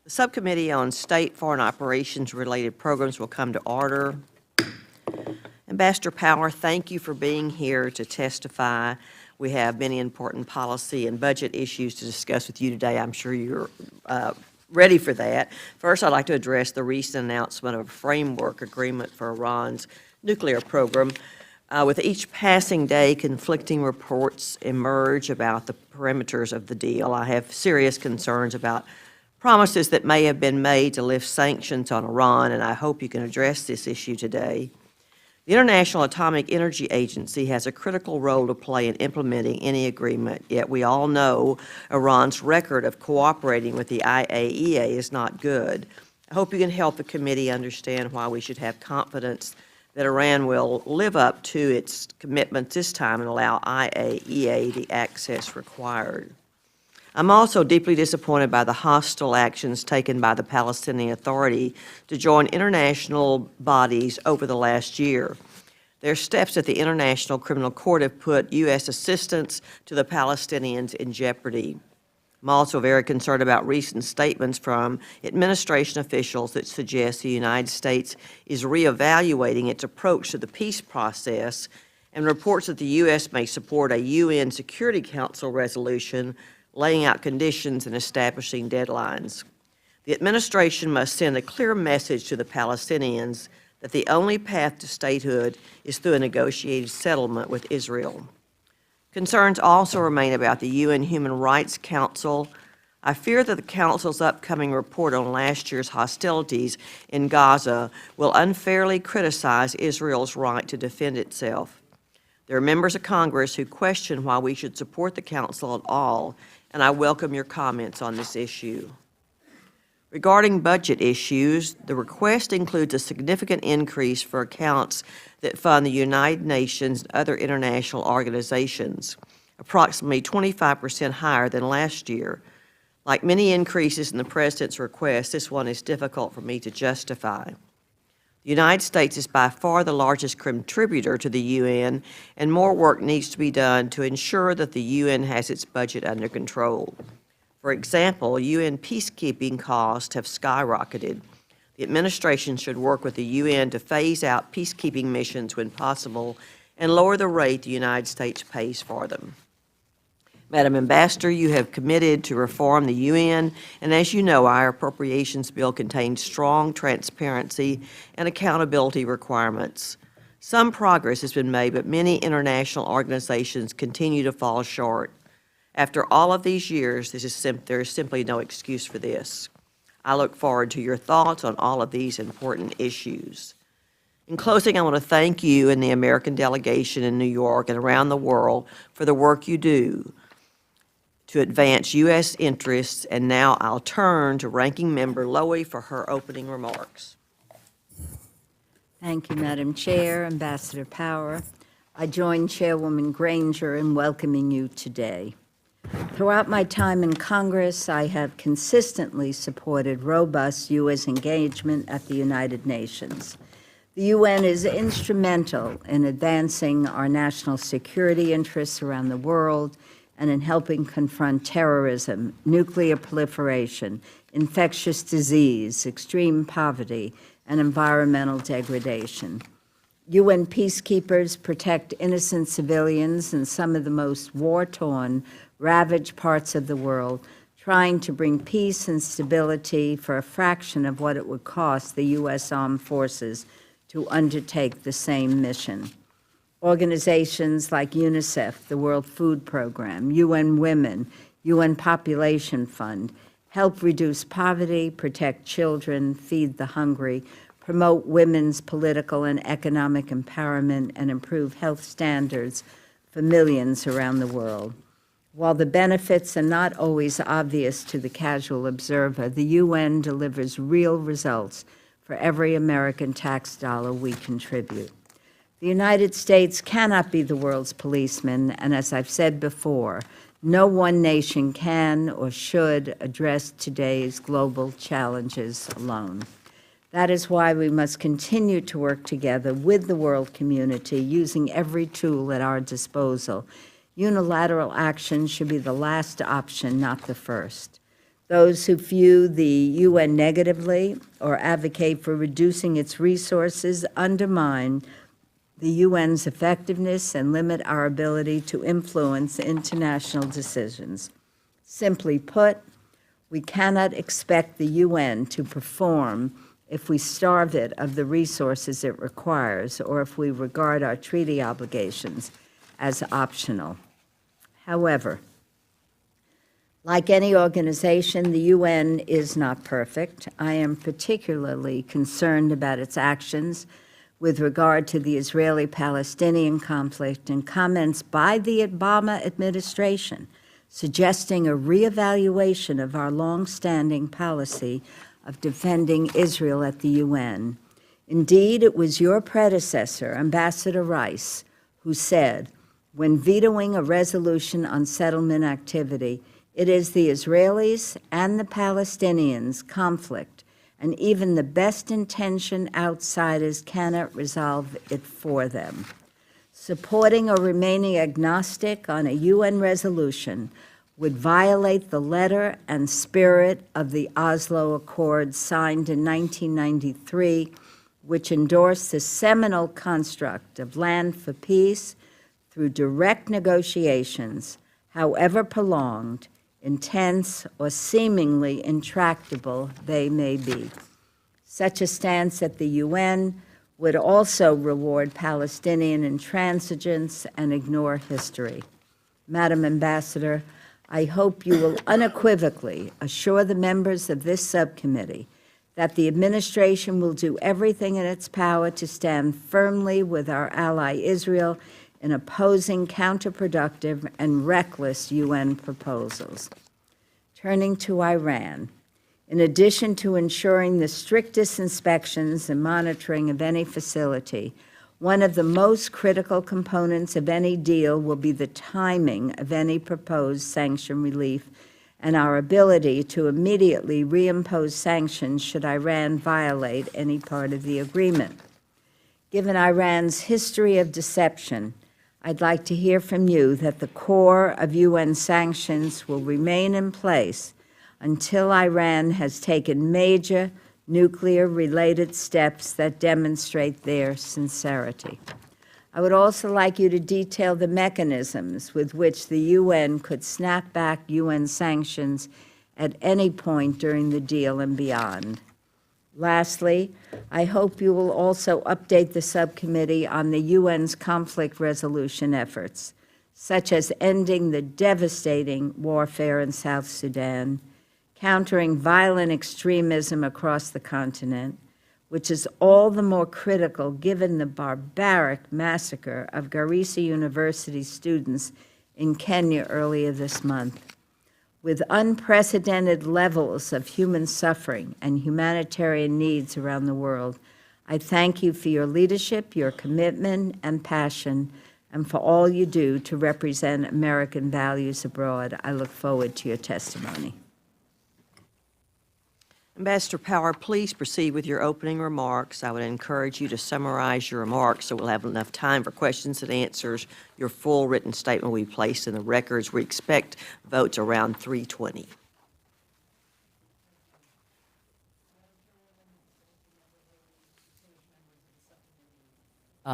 The Subcommittee on State Foreign Operations related programs will come to order. Ambassador Power, thank you for being here to testify. We have many important policy and budget issues to discuss with you today. I'm sure you're ready for that. First, I'd like to address the recent announcement of a framework agreement for Iran's nuclear program. With each passing day, conflicting reports emerge about the parameters of the deal. I have serious concerns about promises that may have been made to lift sanctions on Iran, and I hope you can address this issue today. The International Atomic Energy Agency has a critical role to play in implementing any agreement, yet we all know Iran's record of cooperating with the IAEA is not good. I hope you can help the committee understand why we should have confidence that Iran will live up to its commitments this time and allow IAEA the access required. I'm also deeply disappointed by the hostile actions taken by the Palestinian Authority to join international bodies over the last year. Their steps at the International Criminal Court have put U.S. assistance to the Palestinians in jeopardy. I'm also very concerned about recent statements from administration officials that suggest the United States is reevaluating its approach to the peace process, and reports that the U.S. may support a UN Security Council resolution laying out conditions and establishing deadlines. The administration must send a clear message to the Palestinians that the only path to statehood is through a negotiated settlement with Israel. Concerns also remain about the UN Human Rights Council. I fear that the Council's upcoming report on last year's hostilities in Gaza will unfairly criticize Israel's right to defend itself. There are members of Congress who question why we should support the Council at all, and I welcome your comments on this issue. Regarding budget issues, the request includes a significant increase for accounts that fund the United Nations and other international organizations, approximately 25% higher than last year. Like many increases in the President's request, this one is difficult for me to justify. The United States is by far the largest contributor to the UN, and more work needs to be done to ensure that the UN has its budget under control. For example, UN peacekeeping costs have skyrocketed. The administration should work with the UN to phase out peacekeeping missions when possible and lower the rate the United States pays for them. Madam Ambassador, you have committed to reform the UN, and as you know, our appropriations bill contains strong transparency and accountability requirements. Some progress has been made, but many international organizations continue to fall short. After all of these years, there is simply no excuse for this. I look forward to your thoughts on all of these important issues. In closing, I want to thank you and the American delegation in New York and around the world for the work you do to advance U.S. interests, and now I'll turn to Ranking Member Lowy for her opening remarks. Thank you, Madam Chair, Ambassador Power. I join Chairwoman Granger in welcoming you today. Throughout my time in Congress, I have consistently supported robust U.S. engagement at the United Nations. The UN is instrumental in advancing our national security interests around the world and in helping confront terrorism, nuclear proliferation, infectious disease, extreme poverty, and environmental degradation. UN peacekeepers protect innocent civilians in some of the most war-torn, ravaged parts of the world, trying to bring peace and stability for a fraction of what it would cost the U.S. Armed Forces to undertake the same mission. Organizations like UNICEF, the World Food Program, UN Women, UN Population Fund help reduce poverty, protect children, feed the hungry, promote women's political and economic empowerment, and improve health standards for millions around the world. While the benefits are not always obvious to the casual observer, the UN delivers real results for every American tax dollar we contribute. The United States cannot be the world's policeman, and as I've said before, no one nation can or should address today's global challenges alone. That is why we must continue to work together with the world community, using every tool at our disposal. Unilateral action should be the last option, not the first. Those who view the UN negatively or advocate for reducing its resources undermine the UN's effectiveness and limit our ability to influence international decisions. Simply put, we cannot expect the UN to perform if we starve it of the resources it requires or if we regard our treaty obligations as optional. However, like any organization, the UN is not perfect. I am particularly concerned about its actions with regard to the Israeli-Palestinian conflict and comments by the Obama administration suggesting a reevaluation of our long-standing policy of defending Israel at the UN. Indeed, it was your predecessor, Ambassador Rice, who said, when vetoing a resolution on settlement activity, it is the Israelis and the Palestinians' conflict, and even the best-intentioned outsiders cannot resolve it for them. Supporting or remaining agnostic on a UN resolution would violate the letter and spirit of the Oslo Accords signed in 1993, which endorsed the seminal construct of land for peace through direct negotiations, however prolonged, intense, or seemingly intractable they may be. Such a stance at the UN would also reward Palestinian intransigence and ignore history. Madam Ambassador, I hope you will unequivocally assure the members of this subcommittee that the administration will do everything in its power to stand firmly with our ally Israel in opposing counterproductive and reckless UN proposals. Turning to Iran, in addition to ensuring the strictest inspections and monitoring of any facility, one of the most critical components of any deal will be the timing of any proposed sanction relief and our ability to immediately reimpose sanctions should Iran violate any part of the agreement. Given Iran's history of deception, I'd like to hear from you that the core of UN sanctions will remain in place until Iran has taken major nuclear-related steps that demonstrate their sincerity. I would also like you to detail the mechanisms with which the UN could snap back UN sanctions at any point during the deal and beyond. Lastly, I hope you will also update the subcommittee on the UN's conflict resolution efforts, such as ending the devastating warfare in South Sudan, countering violent extremism across the continent, which is all the more critical given the barbaric massacre of Garissa University students in Kenya earlier this month. With unprecedented levels of human suffering and humanitarian needs around the world, I thank you for your leadership, your commitment and passion, and for all you do to represent American values abroad. I look forward to your testimony. Ambassador Power, please proceed with your opening remarks. I would encourage you to summarize your remarks so we'll have enough time for questions and answers. Your full written statement will be placed in the records. We expect votes around 3:20.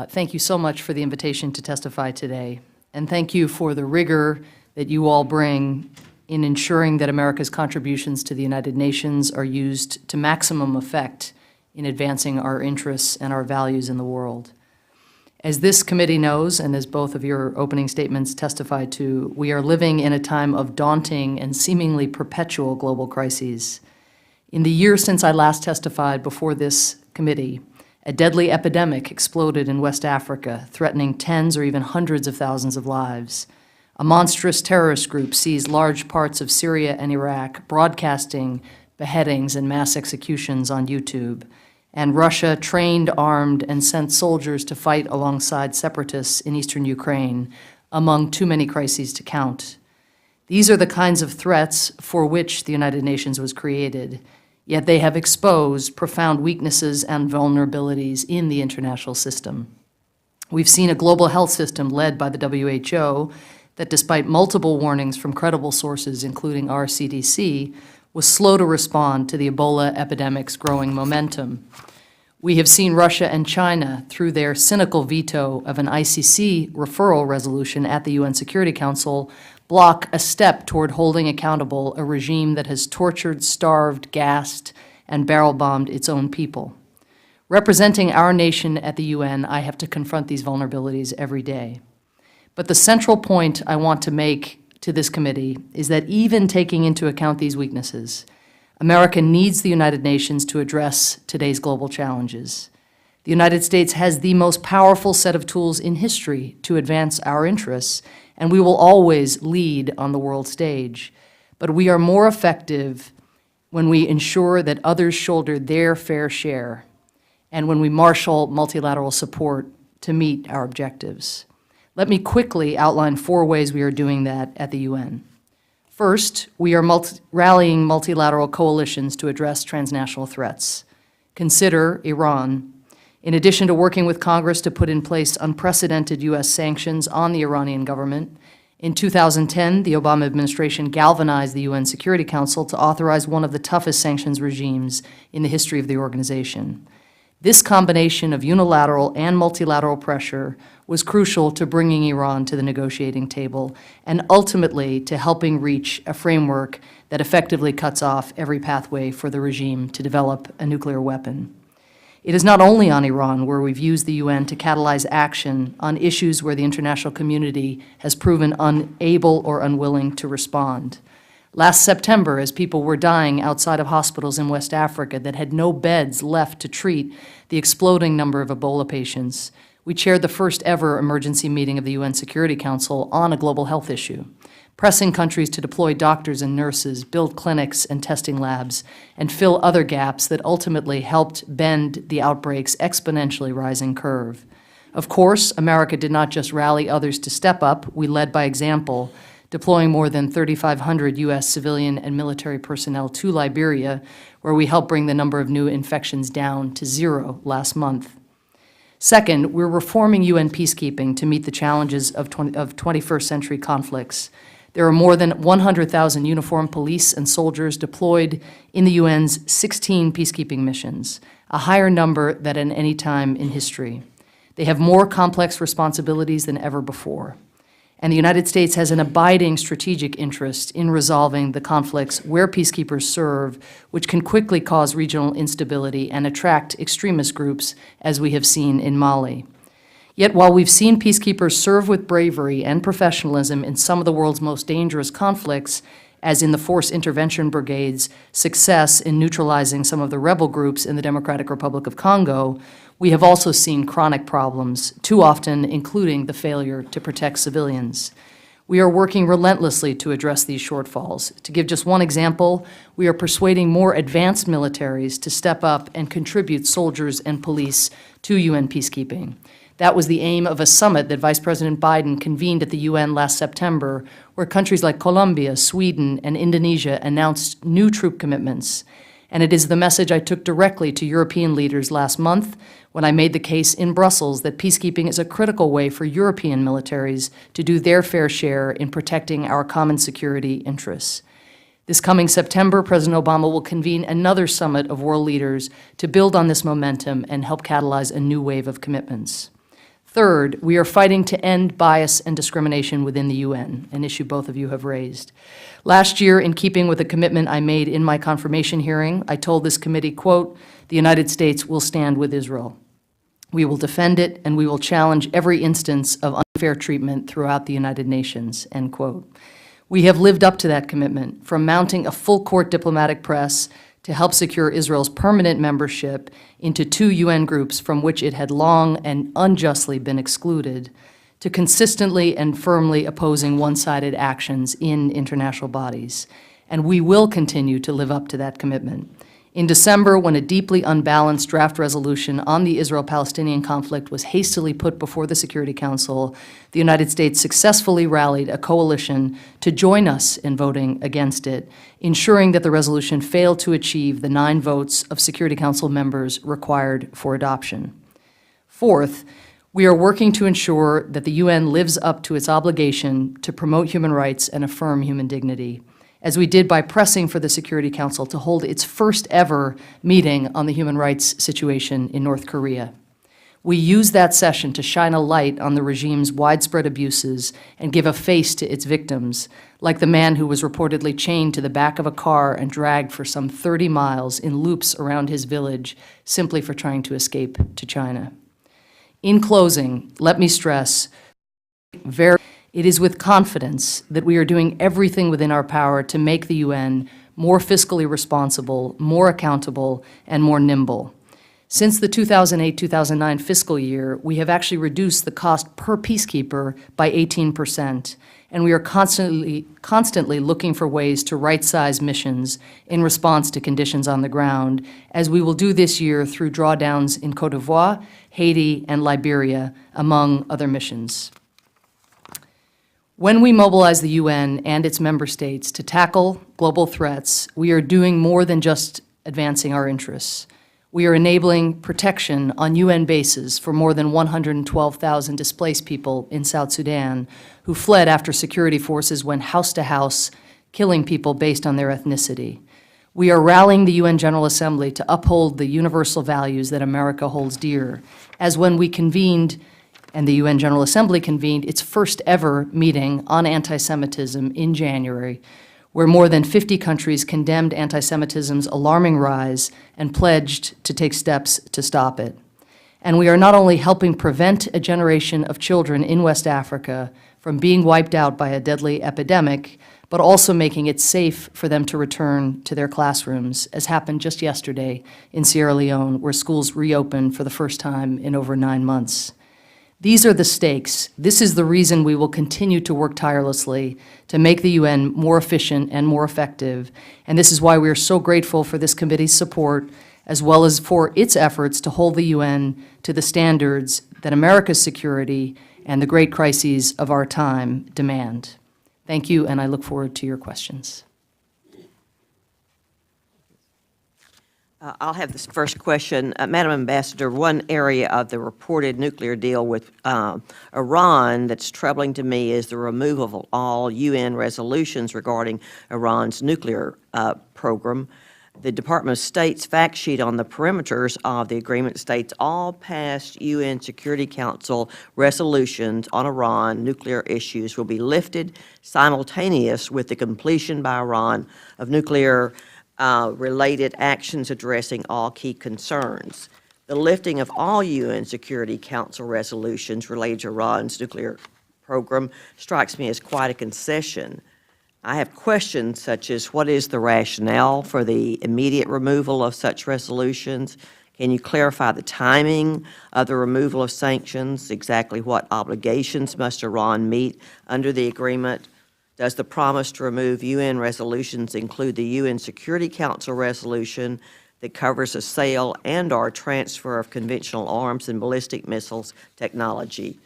Thank you so much for the invitation to testify today, and thank you for the rigor that you all bring in ensuring that America's contributions to the United Nations are used to maximum effect in advancing our interests and our values in the world. As this committee knows, and as both of your opening statements testify to, we are living in a time of daunting and seemingly perpetual global crises. In the year since I last testified before this committee, a deadly epidemic exploded in West Africa, threatening tens or even hundreds of thousands of lives. A monstrous terrorist group seized large parts of Syria and Iraq, broadcasting beheadings and mass executions on YouTube. And Russia trained, armed, and sent soldiers to fight alongside separatists in eastern Ukraine, among too many crises to count. These are the kinds of threats for which the United Nations was created, yet they have exposed profound weaknesses and vulnerabilities in the international system. We've seen a global health system led by the WHO that, despite multiple warnings from credible sources, including our CDC, was slow to respond to the Ebola epidemic's growing momentum. We have seen Russia and China, through their cynical veto of an ICC referral resolution at the UN Security Council, block a step toward holding accountable a regime that has tortured, starved, gassed, and barrel-bombed its own people. Representing our nation at the UN, I have to confront these vulnerabilities every day. But the central point I want to make to this committee is that even taking into account these weaknesses, America needs the United Nations to address today's global challenges. The United States has the most powerful set of tools in history to advance our interests, and we will always lead on the world stage. But we are more effective when we ensure that others shoulder their fair share, and when we marshal multilateral support to meet our objectives. Let me quickly outline 4 ways we are doing that at the UN. First, we are rallying multilateral coalitions to address transnational threats. Consider Iran. In addition to working with Congress to put in place unprecedented U.S. sanctions on the Iranian government, in 2010, the Obama administration galvanized the UN Security Council to authorize one of the toughest sanctions regimes in the history of the organization. This combination of unilateral and multilateral pressure was crucial to bringing Iran to the negotiating table and ultimately to helping reach a framework that effectively cuts off every pathway for the regime to develop a nuclear weapon. It is not only on Iran where we've used the UN to catalyze action on issues where the international community has proven unable or unwilling to respond. Last September, as people were dying outside of hospitals in West Africa that had no beds left to treat the exploding number of Ebola patients, we chaired the first ever emergency meeting of the UN Security Council on a global health issue, pressing countries to deploy doctors and nurses, build clinics and testing labs, and fill other gaps that ultimately helped bend the outbreak's exponentially rising curve. Of course, America did not just rally others to step up, we led by example, deploying more than 3,500 U.S. civilian and military personnel to Liberia, where we helped bring the number of new infections down to 0 last month. Second, we're reforming UN peacekeeping to meet the challenges of 21st century conflicts. There are more than 100,000 uniformed police and soldiers deployed in the UN's 16 peacekeeping missions, a higher number than at any time in history. They have more complex responsibilities than ever before. And the United States has an abiding strategic interest in resolving the conflicts where peacekeepers serve, which can quickly cause regional instability and attract extremist groups, as we have seen in Mali. Yet while we've seen peacekeepers serve with bravery and professionalism in some of the world's most dangerous conflicts, as in the Force Intervention Brigade's success in neutralizing some of the rebel groups in the Democratic Republic of Congo, we have also seen chronic problems, too often including the failure to protect civilians. We are working relentlessly to address these shortfalls. To give just one example, we are persuading more advanced militaries to step up and contribute soldiers and police to UN peacekeeping. That was the aim of a summit that Vice President Biden convened at the UN last September, where countries like Colombia, Sweden, and Indonesia announced new troop commitments. And it is the message I took directly to European leaders last month when I made the case in Brussels that peacekeeping is a critical way for European militaries to do their fair share in protecting our common security interests. This coming September, President Obama will convene another summit of world leaders to build on this momentum and help catalyze a new wave of commitments. Third, we are fighting to end bias and discrimination within the UN, an issue both of you have raised. Last year, in keeping with a commitment I made in my confirmation hearing, I told this committee, quote, "The United States will stand with Israel. We will defend it, and we will challenge every instance of unfair treatment throughout the United Nations," end quote. We have lived up to that commitment, from mounting a full-court diplomatic press to help secure Israel's permanent membership into 2 UN groups from which it had long and unjustly been excluded, to consistently and firmly opposing one-sided actions in international bodies. And we will continue to live up to that commitment. In December, when a deeply unbalanced draft resolution on the Israel-Palestinian conflict was hastily put before the Security Council, the United States successfully rallied a coalition to join us in voting against it, ensuring that the resolution failed to achieve the 9 votes of Security Council members required for adoption. Fourth, we are working to ensure that the UN lives up to its obligation to promote human rights and affirm human dignity. as we did by pressing for the Security Council to hold its first ever meeting on the human rights situation in North Korea. We used that session to shine a light on the regime's widespread abuses and give a face to its victims, like the man who was reportedly chained to the back of a car and dragged for some 30 miles in loops around his village simply for trying to escape to China. In closing, let me stress, it is with confidence that we are doing everything within our power to make the UN more fiscally responsible, more accountable, and more nimble. Since the 2008-2009 fiscal year, we have actually reduced the cost per peacekeeper by 18%, and we are constantly looking for ways to right-size missions in response to conditions on the ground, as we will do this year through drawdowns in Côte d'Ivoire, Haiti, and Liberia, among other missions. When we mobilize the UN and its member states to tackle global threats, we are doing more than just advancing our interests. We are enabling protection on UN bases for more than 112,000 displaced people in South Sudan who fled after security forces went house to house, killing people based on their ethnicity. We are rallying the UN General Assembly to uphold the universal values that America holds dear, as when we convened, and the UN General Assembly convened, its first ever meeting on anti-Semitism in January, where more than 50 countries condemned anti-Semitism's alarming rise and pledged to take steps to stop it. And we are not only helping prevent a generation of children in West Africa from being wiped out by a deadly epidemic, but also making it safe for them to return to their classrooms, as happened just yesterday in Sierra Leone, where schools reopened for the first time in over 9 months. These are the stakes. This is the reason we will continue to work tirelessly to make the UN more efficient and more effective. And this is why we are so grateful for this committee's support, as well as for its efforts to hold the UN to the standards that America's security and the great crises of our time demand. Thank you, and I look forward to your questions. I'll have this first question. Madam Ambassador, one area of the reported nuclear deal with Iran that's troubling to me is the removal of all UN resolutions regarding Iran's nuclear program. The Department of State's fact sheet on the perimeters of the agreement states all past UN Security Council resolutions on Iran nuclear issues will be lifted simultaneous with the completion by Iran of nuclear related actions addressing all key concerns. The lifting of all UN Security Council resolutions related to Iran's nuclear program strikes me as quite a concession. I have questions such as, what is the rationale for the immediate removal of such resolutions? Can you clarify the timing of the removal of sanctions? Exactly what obligations must Iran meet under the agreement? Does the promise to remove UN resolutions include the UN Security Council resolution that covers a sale and/or transfer of conventional arms and ballistic missiles technology?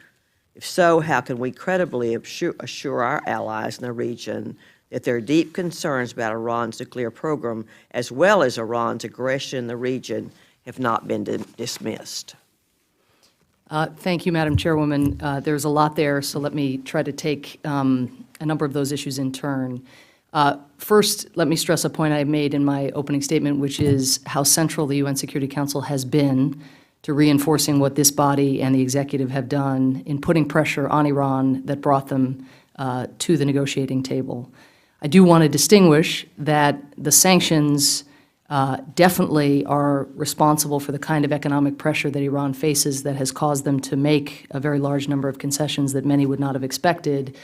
If so, how can we credibly assure our allies in the region that their deep concerns about Iran's nuclear program, as well as Iran's aggression in the region, have not been dismissed? Thank you, Madam Chairwoman. There's a lot there, so let me try to take a number of those issues in turn. First, let me stress a point I made in my opening statement, which is how central the UN Security Council has been to reinforcing what this body and the executive have done in putting pressure on Iran that brought them to the negotiating table. I do want to distinguish that the sanctions definitely are responsible for the kind of economic pressure that Iran faces that has caused them to make a very large number of concessions that many would not have expected.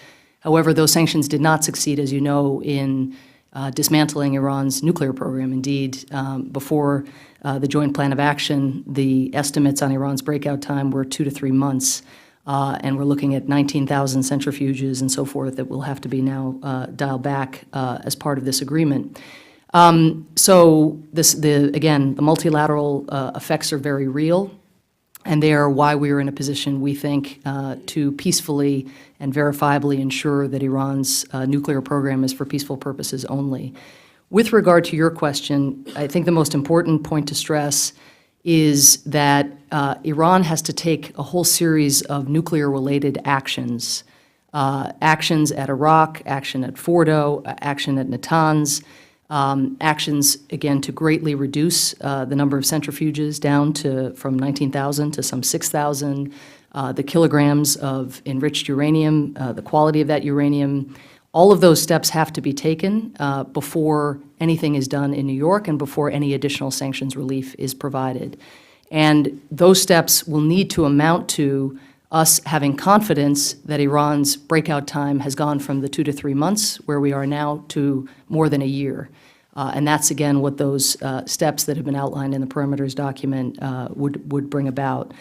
However, those sanctions did not succeed, as you know, in dismantling Iran's nuclear program. Indeed, before the Joint Plan of Action, the estimates on Iran's breakout time were 2 to 3 months, and we're looking at 19,000 centrifuges and so forth that will have to be now dialed back as part of this agreement. So again, the multilateral effects are very real, and they are why we are in a position, we think, to peacefully and verifiably ensure that Iran's nuclear program is for peaceful purposes only. With regard to your question, I think the most important point to stress is that Iran has to take a whole series of nuclear-related actions actions at Iraq, action at Fordo, action at Natanz, actions, again, to greatly reduce the number of centrifuges down to from 19,000 to some 6,000, the kilograms of enriched uranium, the quality of that uranium. All of those steps have to be taken before anything is done in New York and before any additional sanctions relief is provided. And those steps will need to amount to us having confidence that Iran's breakout time has gone from the 2 to 3 months, where we are now, to more than a year. And that's, again, what those steps that have been outlined in the perimeters document would bring about.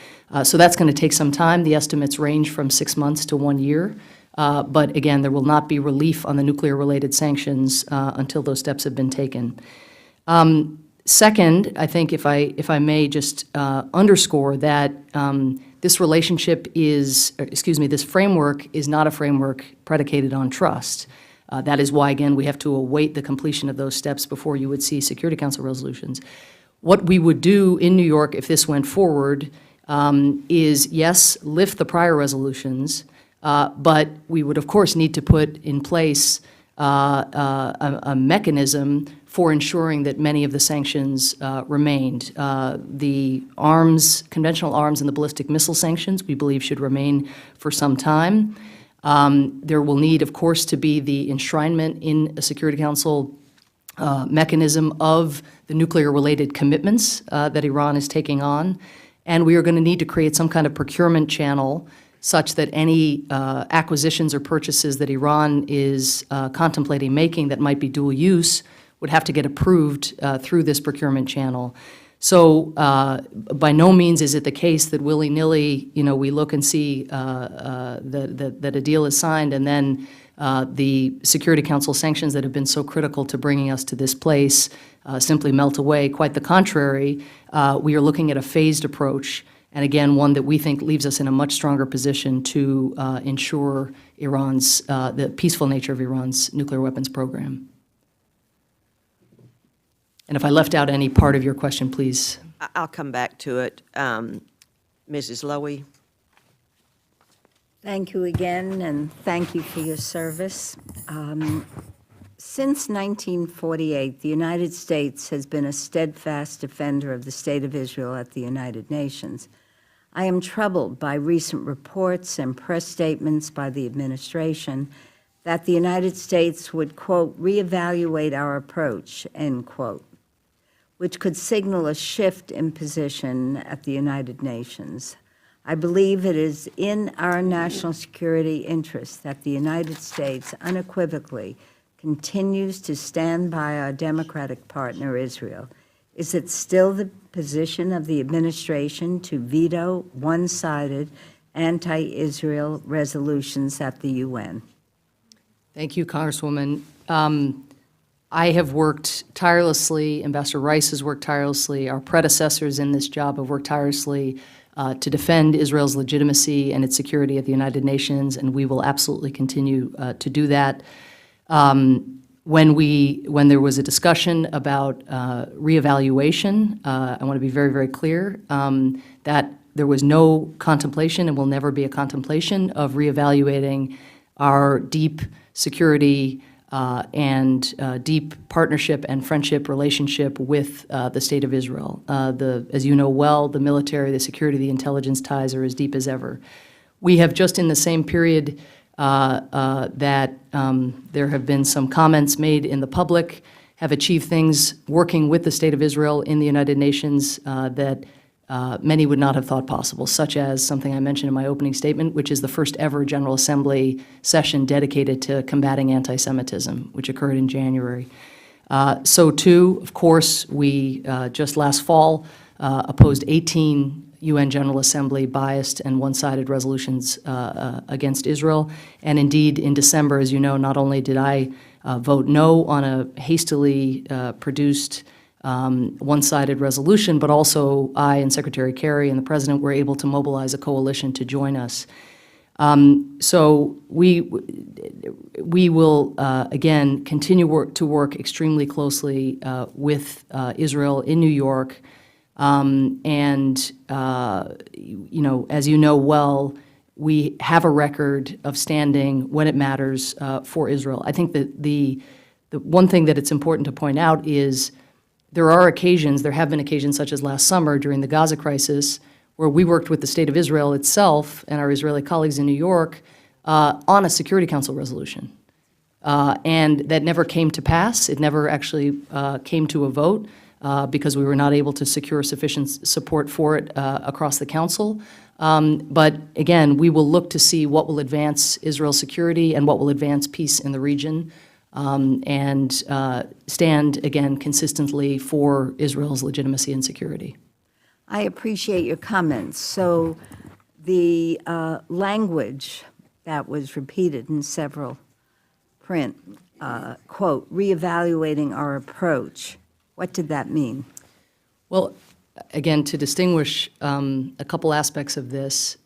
So that's going to take some time. The estimates range from 6 months to 1 year. But again, there will not be relief on the nuclear-related sanctions until those steps have been taken. Second, I think if I may just underscore that this relationship is, this framework is not a framework predicated on trust. That is why, again, we have to await the completion of those steps before you would see Security Council resolutions. What we would do in New York if this went forward is, yes, lift the prior resolutions, but we would, of course, need to put in place a mechanism for ensuring that many of the sanctions remained. The arms, conventional arms and the ballistic missile sanctions, we believe should remain for some time. There will need, of course, to be the enshrinement in a Security Council mechanism of the nuclear-related commitments that Iran is taking on. And we are going to need to create some kind of procurement channel such that any acquisitions or purchases that Iran is contemplating making that might be dual use would have to get approved through this procurement channel. So by no means is it the case that willy-nilly, we look and see that a deal is signed and then the Security Council sanctions that have been so critical to bringing us to this place simply melt away. Quite the contrary, we are looking at a phased approach, and again, one that we think leaves us in a much stronger position to ensure the peaceful nature of Iran's nuclear weapons program. And if I left out any part of your question, please. I'll come back to it. Mrs. Lowy? Thank you again, and thank you for your service. Since 1948, the United States has been a steadfast defender of the State of Israel at the United Nations. I am troubled by recent reports and press statements by the administration that the United States would, quote, reevaluate our approach, end quote, which could signal a shift in position at the United Nations. I believe it is in our national security interest that the United States unequivocally continues to stand by our democratic partner, Israel. Is it still the position of the administration to veto one-sided anti-Israel resolutions at the UN? Thank you, Congresswoman. I have worked tirelessly, Ambassador Rice has worked tirelessly, our predecessors in this job have worked tirelessly to defend Israel's legitimacy and its security at the United Nations, and we will absolutely continue to do that. When there was a discussion about reevaluation, I want to be very, very clear that there was no contemplation and will never be a contemplation of reevaluating our deep security and deep partnership and friendship relationship with the State of Israel. As you know well, the military, the security, the intelligence ties are as deep as ever. We have just in the same period that there have been some comments made in the public, have achieved things working with the State of Israel in the United Nations that many would not have thought possible, such as something I mentioned in my opening statement, which is the first ever General Assembly session dedicated to combating anti-Semitism, which occurred in January. So too, of course, we just last fall opposed 18 UN General Assembly biased and one-sided resolutions against Israel. And indeed, in December, as you know, not only did I vote no on a hastily produced one-sided resolution, but also I and Secretary Kerry and the President were able to mobilize a coalition to join us. So we will, again, continue to work extremely closely with Israel in New York. As you know well, we have a record of standing when it matters for Israel. I think that the one thing that it's important to point out is there have been occasions such as last summer during the Gaza crisis where we worked with the State of Israel itself and our Israeli colleagues in New York on a Security Council resolution. And that never came to pass. It never actually came to a vote because we were not able to secure sufficient support for it across the Council. But again, we will look to see what will advance Israel's security and what will advance peace in the region, and stand, again, consistently for Israel's legitimacy and security. I appreciate your comments. So the language that was repeated in several print, quote, reevaluating our approach, what did that mean? Well, again, to distinguish a couple aspects of this,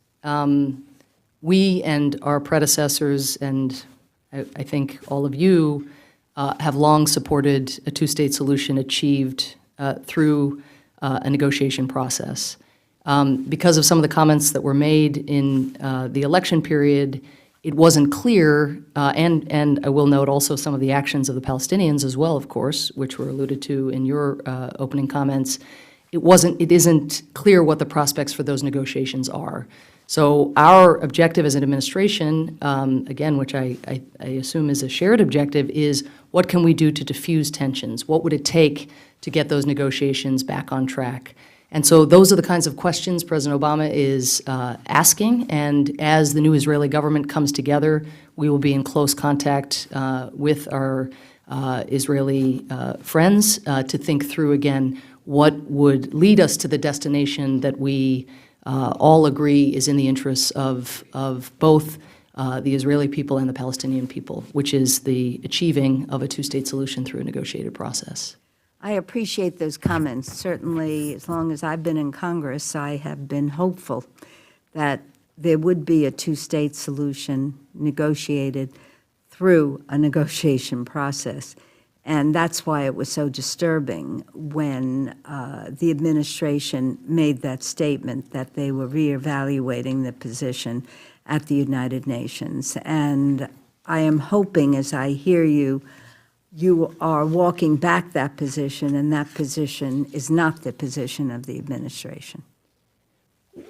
we and our predecessors, and I think all of you, have long supported a two-state solution achieved through a negotiation process. Because of some of the comments that were made in the election period, it wasn't clear, and I will note also some of the actions of the Palestinians as well, of course, which were alluded to in your opening comments. It isn't clear what the prospects for those negotiations are. So our objective as an administration, again, which I assume is a shared objective, is what can we do to diffuse tensions? What would it take to get those negotiations back on track? And so those are the kinds of questions President Obama is asking, and as the new Israeli government comes together, we will be in close contact with our Israeli friends to think through, again, what would lead us to the destination that we all agree is in the interests of both the Israeli people and the Palestinian people, which is the achieving of a two-state solution through a negotiated process. I appreciate those comments. Certainly, as long as I've been in Congress, I have been hopeful that there would be a two-state solution negotiated through a negotiation process. And that's why it was so disturbing when the administration made that statement that they were reevaluating the position at the United Nations. And I am hoping, as I hear you, you are walking back that position, and that position is not the position of the administration.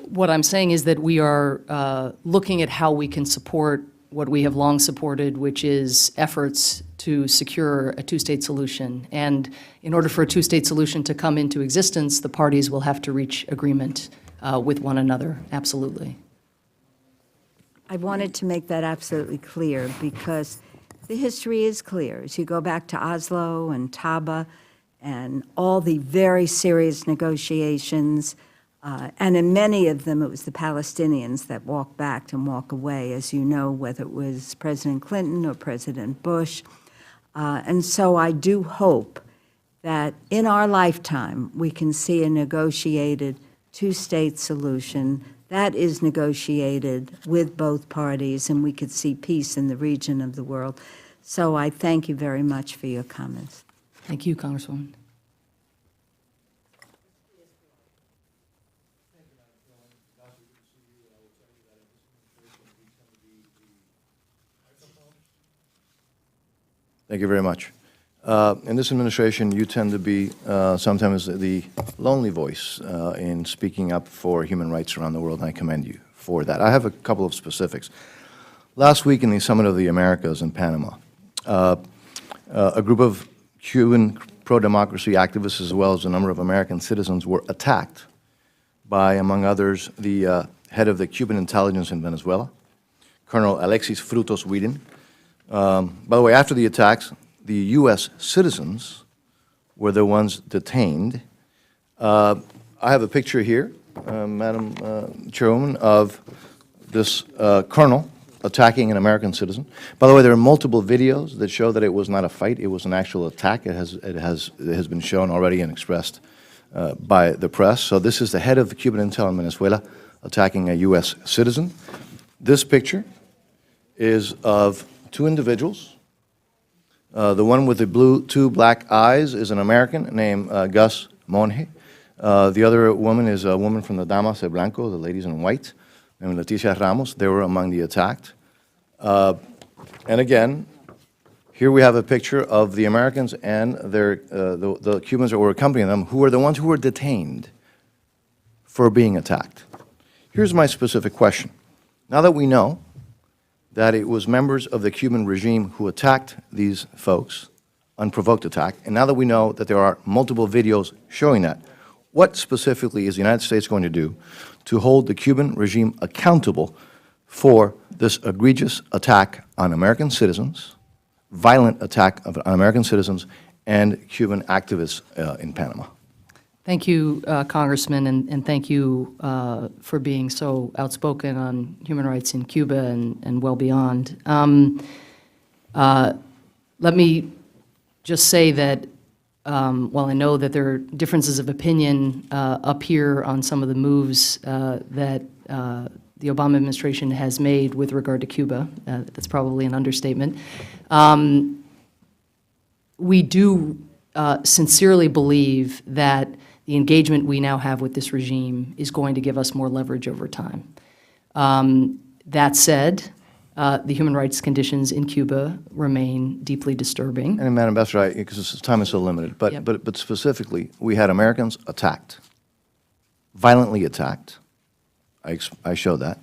What I'm saying is that we are looking at how we can support what we have long supported, which is efforts to secure a two-state solution. And in order for a two-state solution to come into existence, the parties will have to reach agreement with one another, absolutely. I wanted to make that absolutely clear because the history is clear. As you go back to Oslo and Taba and all the very serious negotiations, and in many of them, it was the Palestinians that walk back and walk away, as you know, whether it was President Clinton or President Bush. And so I do hope that in our lifetime, we can see a negotiated two-state solution that is negotiated with both parties, and we could see peace in the region of the world. So I thank you very much for your comments. Thank you, Congresswoman. Thank you very much. In this administration, you tend to be sometimes the lonely voice in speaking up for human rights around the world, and I commend you for that. I have a couple of specifics. Last week in the Summit of the Americas in Panama, a group of Cuban pro-democracy activists as well as a number of American citizens were attacked by, among others, the head of the Cuban intelligence in Venezuela, Colonel Alexis Frutos Whedon. By the way, after the attacks, the U.S. citizens were the ones detained. I have a picture here, Madam Chairwoman, of this colonel attacking an American citizen. By the way, there are multiple videos that show that it was not a fight, it was an actual attack. It has been shown already and expressed by the press. So this is the head of the Cuban intel in Venezuela attacking a U.S. citizen. This picture is of two individuals. The one with the two black eyes is an American named Gus Monge. The other woman is a woman from the Damas de Blanco, the ladies in white. named Leticia Ramos. They were among the attacked. And again, here we have a picture of the Americans and the Cubans that were accompanying them, who were the ones who were detained for being attacked. Here's my specific question. Now that we know that it was members of the Cuban regime who attacked these folks, unprovoked attack, and now that we know that there are multiple videos showing that, what specifically is the United States going to do to hold the Cuban regime accountable for this egregious attack on American citizens, violent attack on American citizens, and Cuban activists in Panama? Thank you, Congressman, and thank you for being so outspoken on human rights in Cuba and well beyond. Let me just say that while I know that there are differences of opinion up here on some of the moves that the Obama administration has made with regard to Cuba, that's probably an understatement, we do sincerely believe that the engagement we now have with this regime is going to give us more leverage over time. That said, the human rights conditions in Cuba remain deeply disturbing. And Madam Ambassador, because time is so limited, but, Yep. but specifically, we had Americans attacked, violently attacked. I showed that.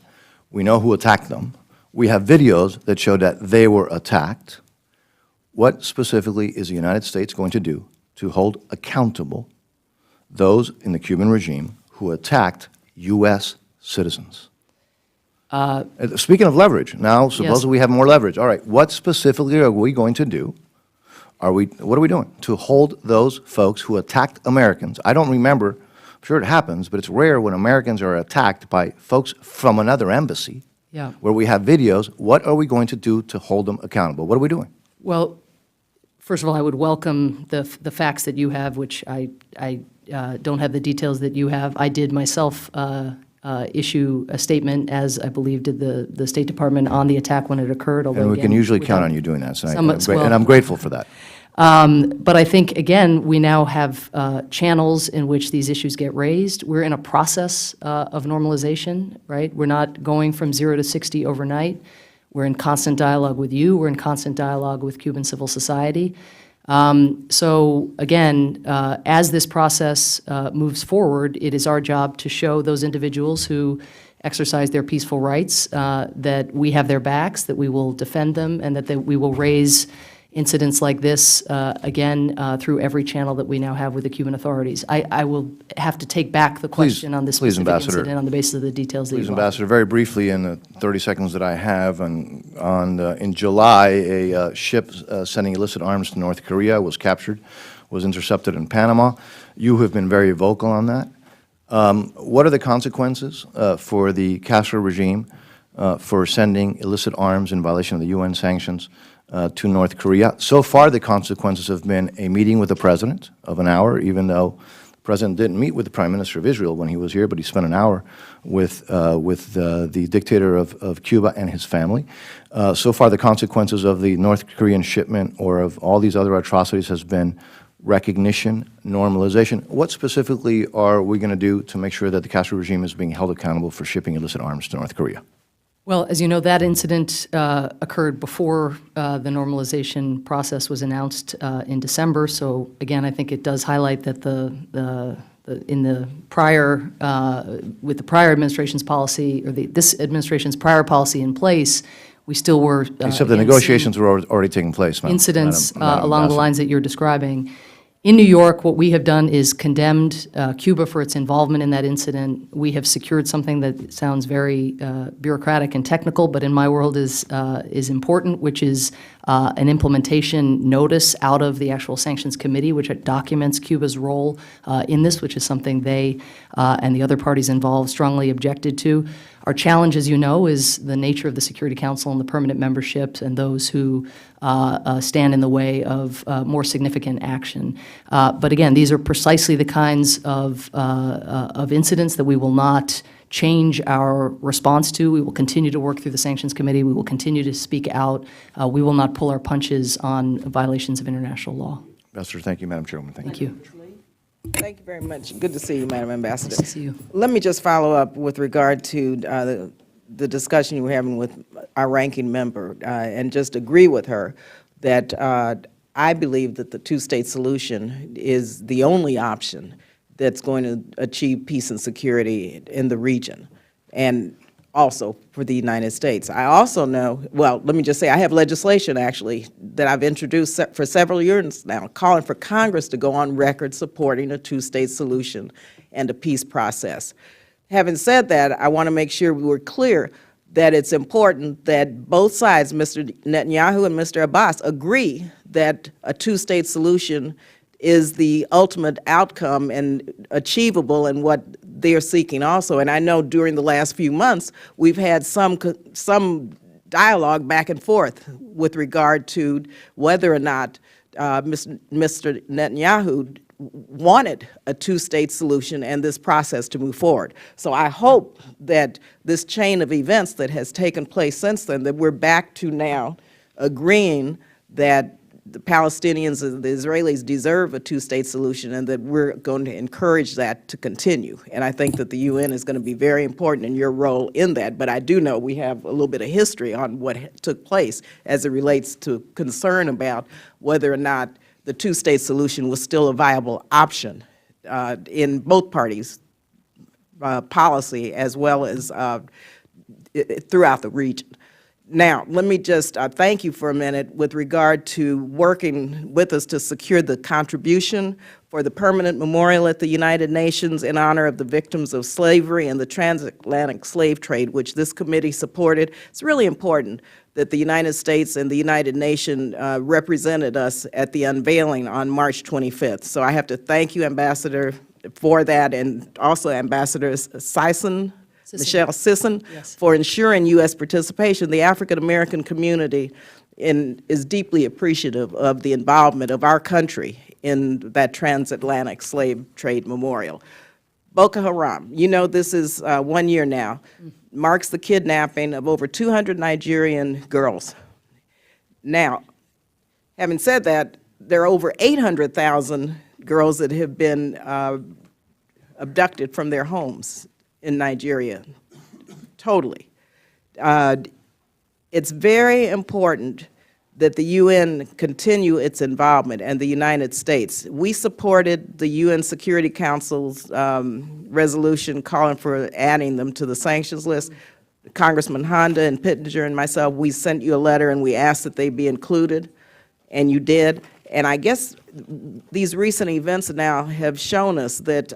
We know who attacked them. We have videos that show that they were attacked. What specifically is the United States going to do to hold accountable those in the Cuban regime who attacked U.S. citizens? Speaking of leverage, now suppose Yes. we have more leverage. All right, what specifically are we going to do? What are we doing to hold those folks who attacked Americans? I don't remember, I'm sure it happens, but it's rare when Americans are attacked by folks from another embassy. Yeah. Where we have videos. What are we going to do to hold them accountable? What are we doing? Well, first of all, I would welcome the facts that you have, which I don't have the details that you have. I did myself issue a statement, as I believe did the State Department, on the attack when it occurred. Although And we can again, usually count without- on you doing that, so Somewhat, well- and I'm grateful for that. But I think, again, we now have channels in which these issues get raised. We're in a process of normalization, right? We're not going from 0 to 60 overnight. We're in constant dialogue with you. We're in constant dialogue with Cuban civil society. So again, as this process moves forward, it is our job to show those individuals who exercise their peaceful rights that we have their backs, that we will defend them, and that we will raise incidents like this again through every channel that we now have with the Cuban authorities. I will have to take back the question on this please, specific Ambassador. incident on the basis of the details that Please, you've offered. Ambassador, very briefly in the 30 seconds that I have, in July, a ship sending illicit arms to North Korea was captured, was intercepted in Panama. You have been very vocal on that. What are the consequences for the Castro regime for sending illicit arms in violation of the UN sanctions to North Korea? So far, the consequences have been a meeting with the president of an hour, even though the president didn't meet with the Prime Minister of Israel when he was here, but he spent an hour with the dictator of Cuba and his family. So far, the consequences of the North Korean shipment or of all these other atrocities has been recognition, normalization. What specifically are we going to do to make sure that the Castro regime is being held accountable for shipping illicit arms to North Korea? Well, as you know, that incident occurred before the normalization process was announced in December. So again, I think it does highlight that in the prior, with the prior administration's policy, or this administration's prior policy in place, we still were Except the again, negotiations were already taking place, Madam. incidents Madam along the Ambassador. lines that you're describing. In New York, what we have done is condemned Cuba for its involvement in that incident. We have secured something that sounds very bureaucratic and technical, but in my world is important, which is an implementation notice out of the actual sanctions committee, which documents Cuba's role in this, which is something they and the other parties involved strongly objected to. Our challenge, as you know, is the nature of the Security Council and the permanent membership and those who stand in the way of more significant action. But again, these are precisely the kinds of incidents that we will not change our response to. We will continue to work through the Sanctions Committee. We will continue to speak out. We will not pull our punches on violations of international law. Ambassador, thank you, Madam Chairwoman. Thank you. Thank you very much. Good to see you, Madam Ambassador. Good to see you. Let me just follow up with regard to the the discussion you were having with our ranking member and just agree with her that I believe that the two-state solution is the only option that's going to achieve peace and security in the region, and also for the United States. I also know, well, let me just say, I have legislation, actually, that I've introduced for several years now, calling for Congress to go on record supporting a two-state solution and a peace process. Having said that, I want to make sure we were clear that it's important that both sides, Mr. Netanyahu and Mr. Abbas, agree that a two-state solution is the ultimate outcome and achievable in what they're seeking also. And I know during the last few months, we've had some dialogue back and forth with regard to whether or not Mr. Netanyahu wanted a two-state solution and this process to move forward. So I hope that this chain of events that has taken place since then, that we're back to now agreeing that the Palestinians and the Israelis deserve a two-state solution, and that we're going to encourage that to continue. And I think that the UN is going to be very important in your role in that. But I do know we have a little bit of history on what took place as it relates to concern about whether or not the two-state solution was still a viable option in both parties' policy as well as throughout the region. Now, let me just thank you for a minute with regard to working with us to secure the contribution for the permanent memorial at the United Nations in honor of the victims of slavery and the transatlantic slave trade, which this committee supported. It's really important that the United States and the United Nations represented us at the unveiling on March 25th. So I have to thank you, Ambassador, for that, and also Ambassador Michelle Sisson, yes, for ensuring U.S. participation. The African-American community is deeply appreciative of the involvement of our country in that transatlantic slave trade memorial. Boko Haram, you know, this is 1 year now, marks the kidnapping of over 200 Nigerian girls. Now, having said that, there are over 800,000 girls that have been abducted from their homes in Nigeria, totally. It's very important that the UN continue its involvement, and the United States. We supported the UN Security Council's resolution calling for adding them to the sanctions list. Congressman Honda and Pittenger and myself, we sent you a letter and we asked that they be included, and you did. And I guess these recent events now have shown us that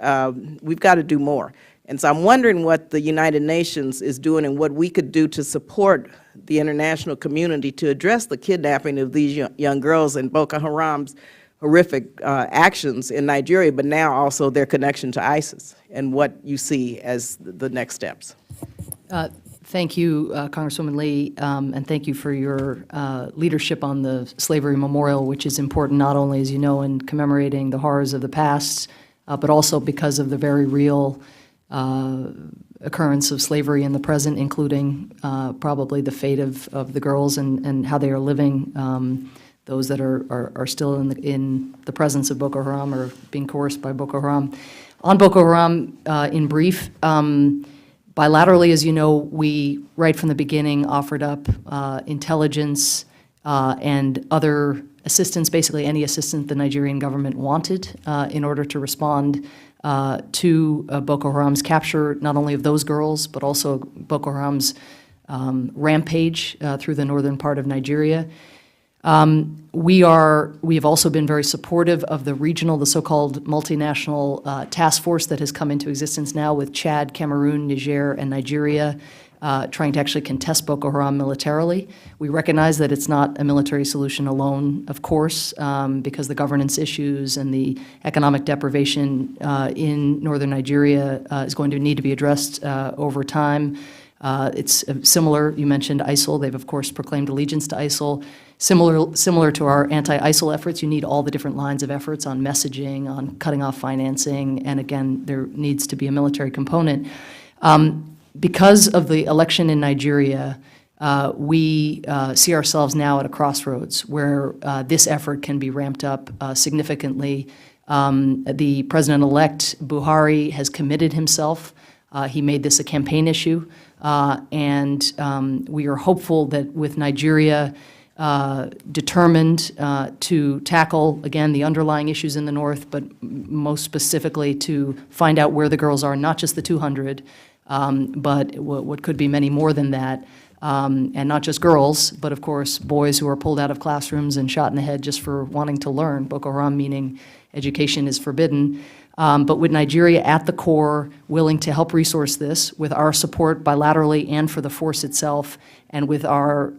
we've got to do more. And so I'm wondering what the United Nations is doing and what we could do to support the international community to address the kidnapping of these young girls and Boko Haram's horrific actions in Nigeria, but now also their connection to ISIS, and what you see as the next steps. Thank you, Congresswoman Lee, and thank you for your leadership on the Slavery Memorial, which is important not only, as you know, in commemorating the horrors of the past, but also because of the very real occurrence of slavery in the present, including probably the fate of the girls and how they are living, those that are still in the presence of Boko Haram or being coerced by Boko Haram. On Boko Haram, in brief, bilaterally, as you know, we, right from the beginning, offered up intelligence and other assistance, basically any assistance the Nigerian government wanted in order to respond to Boko Haram's capture, not only of those girls, but also Boko Haram's rampage through the northern part of Nigeria. We have also been very supportive of the regional, the so-called multinational task force that has come into existence now with Chad, Cameroon, Niger, and Nigeria, trying to actually contest Boko Haram militarily. We recognize that it's not a military solution alone, of course, because the governance issues and the economic deprivation in northern Nigeria is going to need to be addressed over time. It's similar, you mentioned ISIL. They've, of course, proclaimed allegiance to ISIL. Similar to our anti-ISIL efforts, you need all the different lines of efforts on messaging, on cutting off financing, and again, there needs to be a military component. Because of the election in Nigeria, we see ourselves now at a crossroads where this effort can be ramped up significantly. The president-elect Buhari has committed himself He made this a campaign issue, and we are hopeful that with Nigeria determined to tackle, again, the underlying issues in the north, but most specifically to find out where the girls are, not just the 200, but what could be many more than that, and not just girls, but of course boys who are pulled out of classrooms and shot in the head just for wanting to learn, Boko Haram meaning education is forbidden. But with Nigeria at the core, willing to help resource this with our support bilaterally and for the force itself, and with our,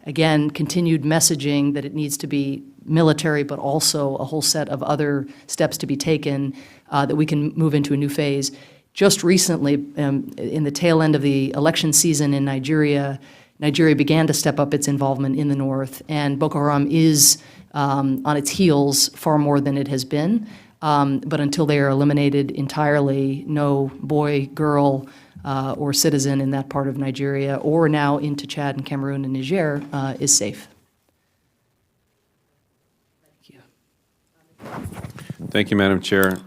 again, continued messaging that it needs to be military, but also a whole set of other steps to be taken, that we can move into a new phase. Just recently, in the tail end of the election season in Nigeria, Nigeria began to step up its involvement in the north, and Boko Haram is on its heels far more than it has been. But until they are eliminated entirely, no boy, girl, or citizen in that part of Nigeria, or now into Chad and Cameroon and Niger, is safe. Thank you. Thank you, Madam Chair.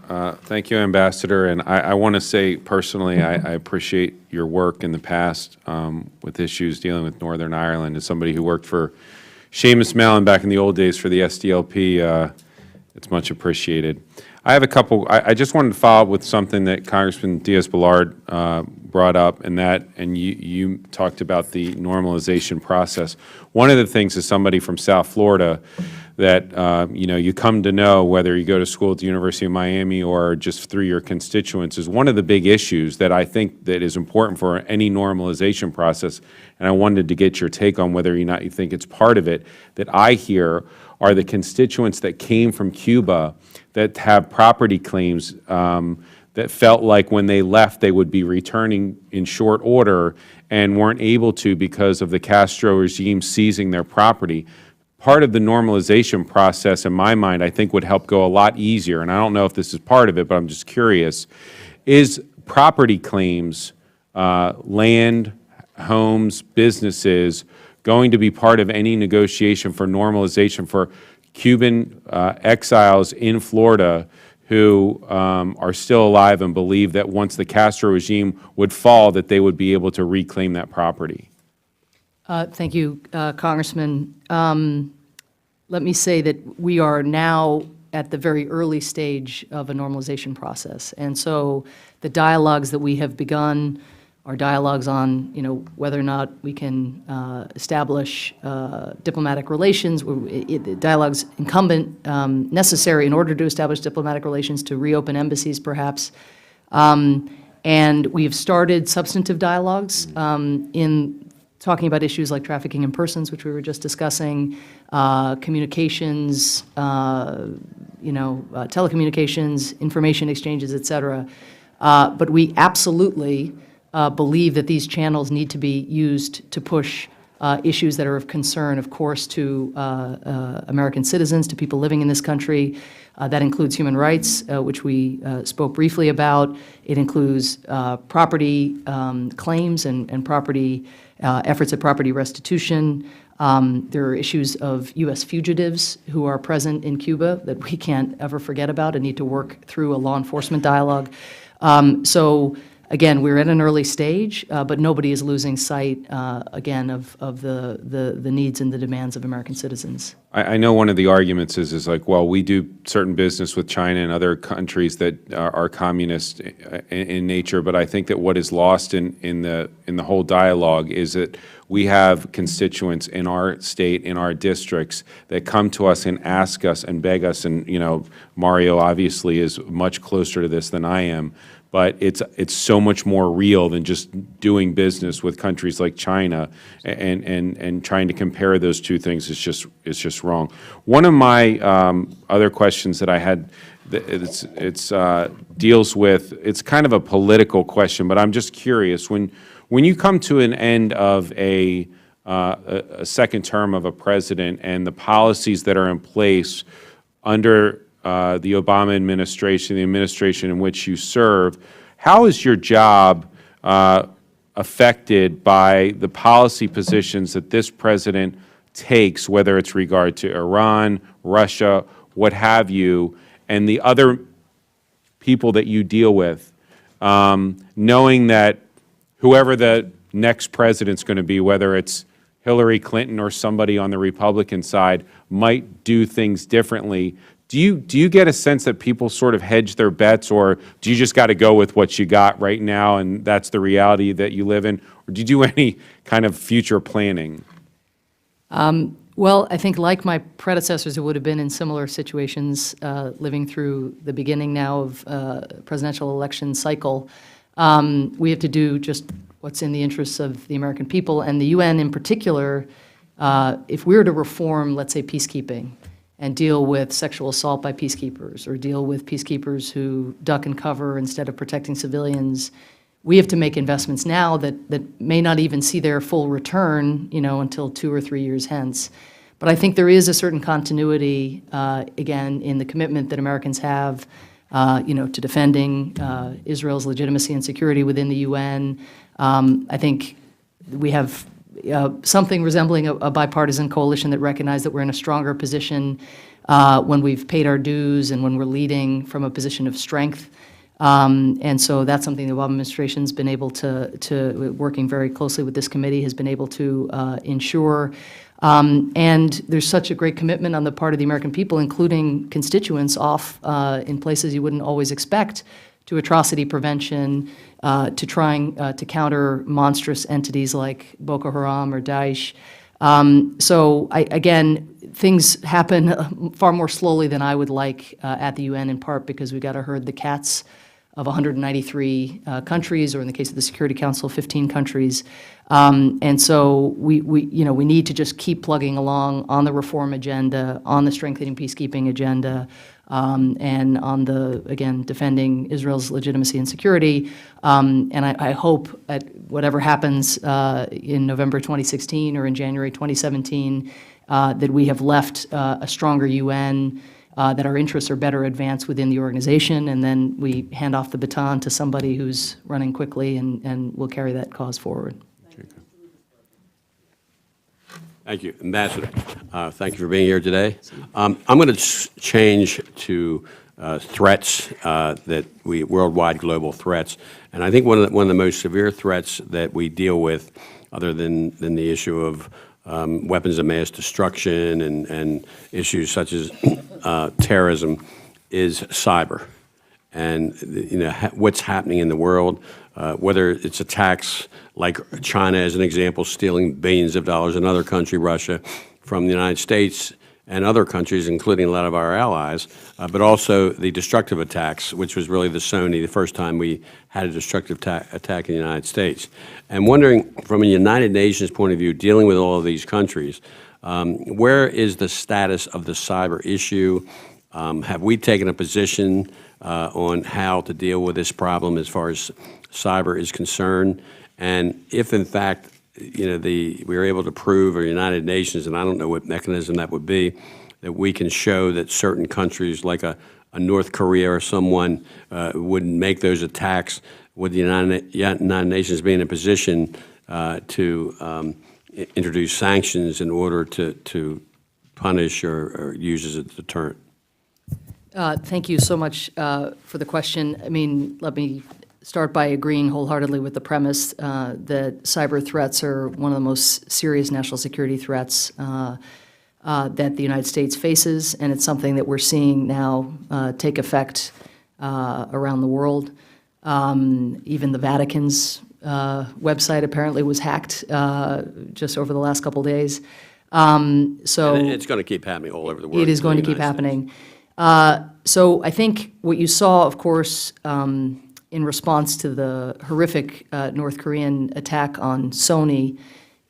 Thank you, Ambassador. And I want to say personally, I appreciate your work in the past with issues dealing with Northern Ireland. As somebody who worked for Seamus Mallon back in the old days for the SDLP, it's much appreciated. I have a couple. I just wanted to follow up with something that Congressman Diaz-Balart brought up, and you talked about the normalization process. One of the things, as somebody from South Florida, that you come to know, whether you go to school at the University of Miami or just through your constituents, is one of the big issues that I think that is important for any normalization process. And I wanted to get your take on whether or not you think it's part of it. That I hear are the constituents that came from Cuba that have property claims that felt like when they left they would be returning in short order and weren't able to because of the Castro regime seizing their property. Part of the normalization process, in my mind, I think would help go a lot easier, and I don't know if this is part of it, but I'm just curious, is property claims, land, homes, businesses, going to be part of any negotiation for normalization for Cuban exiles in Florida who are still alive and believe that once the Castro regime would fall, that they would be able to reclaim that property? Thank you, Congressman. Let me say that we are now at the very early stage of a normalization process. And so the dialogues that we have begun are dialogues on, whether or not we can establish diplomatic relations, dialogues incumbent, necessary in order to establish diplomatic relations, to reopen embassies perhaps. And we've started substantive dialogues in talking about issues like trafficking in persons, which we were just discussing, communications, telecommunications, information exchanges, et cetera. But we absolutely believe that these channels need to be used to push issues that are of concern, of course, to American citizens, to people living in this country. That includes human rights, which we spoke briefly about. It includes property claims and property efforts at property restitution. There are issues of U.S. fugitives who are present in Cuba that we can't ever forget about and need to work through a law enforcement dialogue. So again, we're at an early stage, but nobody is losing sight, again, of the needs and the demands of American citizens. I know one of the arguments is like, well, we do certain business with China and other countries that are communist in nature, but I think that what is lost in the whole dialogue is that we have constituents in our state, in our districts, that come to us and ask us and beg us, and Mario obviously is much closer to this than I am, but it's so much more real than just doing business with countries like China, and trying to compare those two things is just wrong. One of my other questions that I had, deals with, it's kind of a political question, but I'm just curious, when you come to an end of a second term of a president and the policies that are in place under the Obama administration, the administration in which you serve, how is your job affected by the policy positions that this president takes, whether it's regard to Iran, Russia, what have you, and the other people that you deal with? knowing that whoever the next president's going to be, whether it's Hillary Clinton or somebody on the Republican side, might do things differently. Do you get a sense that people sort of hedge their bets, or do you just got to go with what you got right now and that's the reality that you live in? Or do you do any kind of future planning? Well, I think like my predecessors who would have been in similar situations, living through the beginning now of presidential election cycle, we have to do just what's in the interests of the American people. And the UN in particular, if we were to reform, let's say, peacekeeping, and deal with sexual assault by peacekeepers, or deal with peacekeepers who duck and cover instead of protecting civilians, we have to make investments now that may not even see their full return, until 2 or 3 years hence. But I think there is a certain continuity, again, in the commitment that Americans have, to defending Israel's legitimacy and security within the UN. I think we have something resembling a bipartisan coalition that recognizes that we're in a stronger position when we've paid our dues and when we're leading from a position of strength. And so that's something the Obama administration's been able to working very closely with this committee, has been able to ensure. And there's such a great commitment on the part of the American people, including constituents off in places you wouldn't always expect, to atrocity prevention, to trying to counter monstrous entities like Boko Haram or Daesh. So again, things happen far more slowly than I would like at the UN, in part because we've got to herd the cats of 193 countries, or in the case of the Security Council, 15 countries. And so we need to just keep plugging along on the reform agenda, on the strengthening peacekeeping agenda, and on the, again, defending Israel's legitimacy and security. And I hope at whatever happens in November 2016 or in January 2017, that we have left a stronger UN, that our interests are better advanced within the organization, and then we hand off the baton to somebody who's running quickly and will carry that cause forward. Thank you. Ambassador, thank you for being here today. I'm going to change to threats, worldwide global threats. And I think one of the most severe threats that we deal with, other than the issue of weapons of mass destruction and issues such as terrorism, is cyber. And what's happening in the world, whether it's attacks like China, as an example, stealing billions of dollars, another country, Russia, from the United States and other countries, including a lot of our allies, but also the destructive attacks, which was really the first time we had a destructive attack in the United States. And wondering, from a United Nations point of view, dealing with all of these countries, where is the status of the cyber issue? Have we taken a position on how to deal with this problem as far as cyber is concerned? And if, in fact, we are able to prove, or United Nations, and I don't know what mechanism that would be, that we can show that certain countries, like a North Korea or someone, wouldn't make those attacks, would the United Nations be in a position to introduce sanctions in order to punish or use as a deterrent? Thank you so much for the question. I mean, let me start by agreeing wholeheartedly with the premise that cyber threats are one of the most serious national security threats that the United States faces, and it's something that we're seeing now take effect around the world. Even the Vatican's website apparently was hacked just over the last couple days. And it's going to keep happening all over the world. It is going to keep happening. So I think what you saw, of course, in response to the horrific North Korean attack on Sony,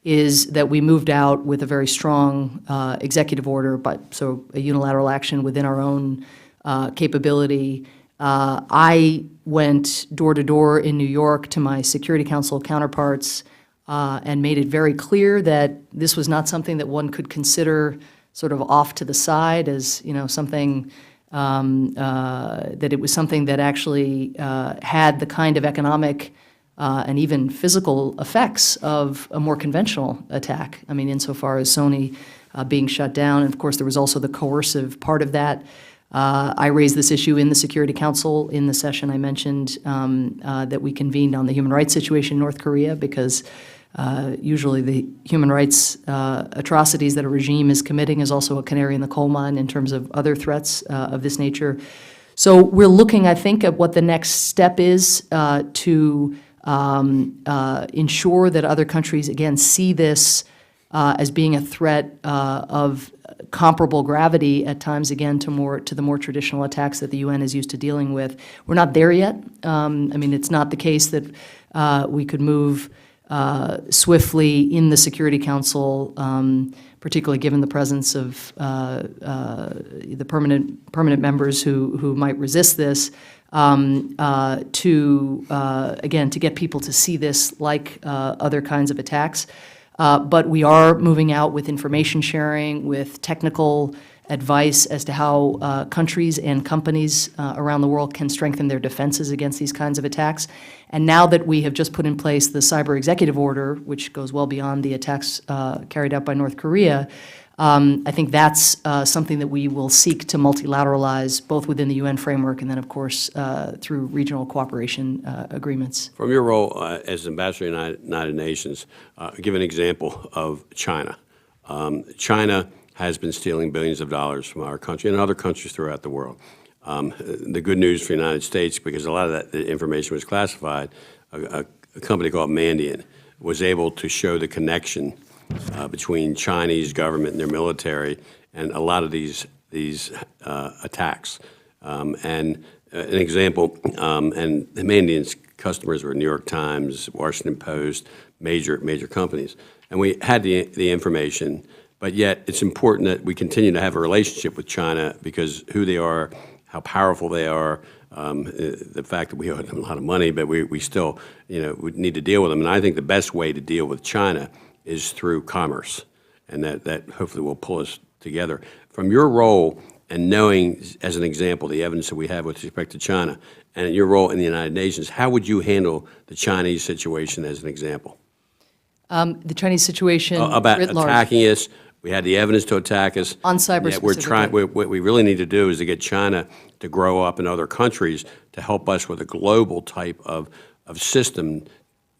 is that we moved out with a very strong executive order, so a unilateral action within our own capability. I went door to door in New York to my Security Council counterparts and made it very clear that this was not something that one could consider sort of off to the side as, something that it was something that actually had the kind of economic and even physical effects of a more conventional attack. I mean, insofar as Sony being shut down, and of course there was also the coercive part of that. I raised this issue in the Security Council in the session I mentioned that we convened on the human rights situation in North Korea, because usually the human rights atrocities that a regime is committing is also a canary in the coal mine in terms of other threats of this nature. So we're looking, I think, at what the next step is to ensure that other countries, again, see this as being a threat of comparable gravity at times, again, to the more traditional attacks that the UN is used to dealing with. We're not there yet. I mean, it's not the case that we could move swiftly in the Security Council, particularly given the presence of the permanent members who might resist this, again, to get people to see this like other kinds of attacks. But we are moving out with information sharing, with technical advice as to how countries and companies around the world can strengthen their defenses against these kinds of attacks. And now that we have just put in place the Cyber Executive Order, which goes well beyond the attacks carried out by North Korea, I think that's something that we will seek to multilateralize, both within the UN framework and then, of course, through regional cooperation agreements. From your role as Ambassador to the United Nations, give an example of China. China has been stealing billions of dollars from our country and other countries throughout the world. The good news for the United States, because a lot of that information was classified, a company called Mandiant was able to show the connection between Chinese government and their military and a lot of these attacks. And an example, and Mandiant's customers were New York Times, Washington Post, major companies. And we had the information, but yet it's important that we continue to have a relationship with China, because who they are, how powerful they are, the fact that we owe them a lot of money, but we still, we need to deal with them. And I think the best way to deal with China is through commerce, and that hopefully will pull us together. From your role and knowing, as an example, the evidence that we have with respect to China, and your role in the United Nations, how would you handle the Chinese situation as an example? The Chinese situation About writ large. attacking us. We had the evidence to attack us. On cyber Yet we're trying. specifically. What we really need to do is to get China to grow up in other countries to help us with a global type of system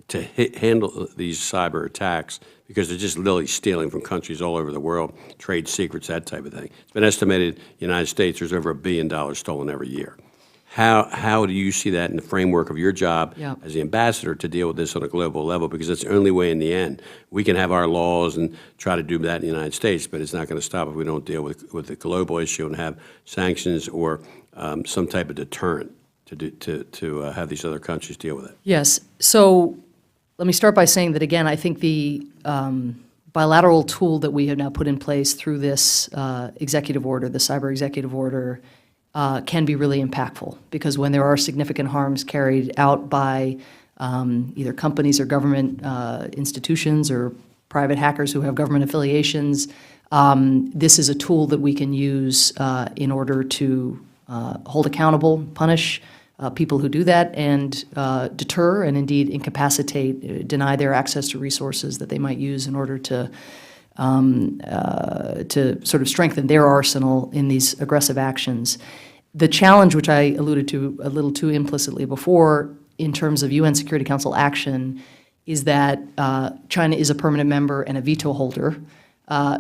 to handle these cyber attacks, because they're just literally stealing from countries all over the world, trade secrets, that type of thing. It's been estimated in the United States there's over $1 billion stolen every year. How do you see that in the framework of your job as the ambassador to deal with this on a global level? Because it's the only way in the end. We can have our laws and try to do that in the United States, but it's not going to stop if we don't deal with the global issue and have sanctions or some type of deterrent to have these other countries deal with it. Yes. So let me start by saying that, again, I think the bilateral tool that we have now put in place through this executive order, the Cyber Executive Order, can be really impactful, because when there are significant harms carried out by either companies or government institutions or private hackers who have government affiliations, this is a tool that we can use in order to hold accountable, punish people who do that, and deter and indeed incapacitate, deny their access to resources that they might use in order to sort of strengthen their arsenal in these aggressive actions. The challenge, which I alluded to a little too implicitly before, in terms of UN Security Council action, is that China is a permanent member and a veto holder.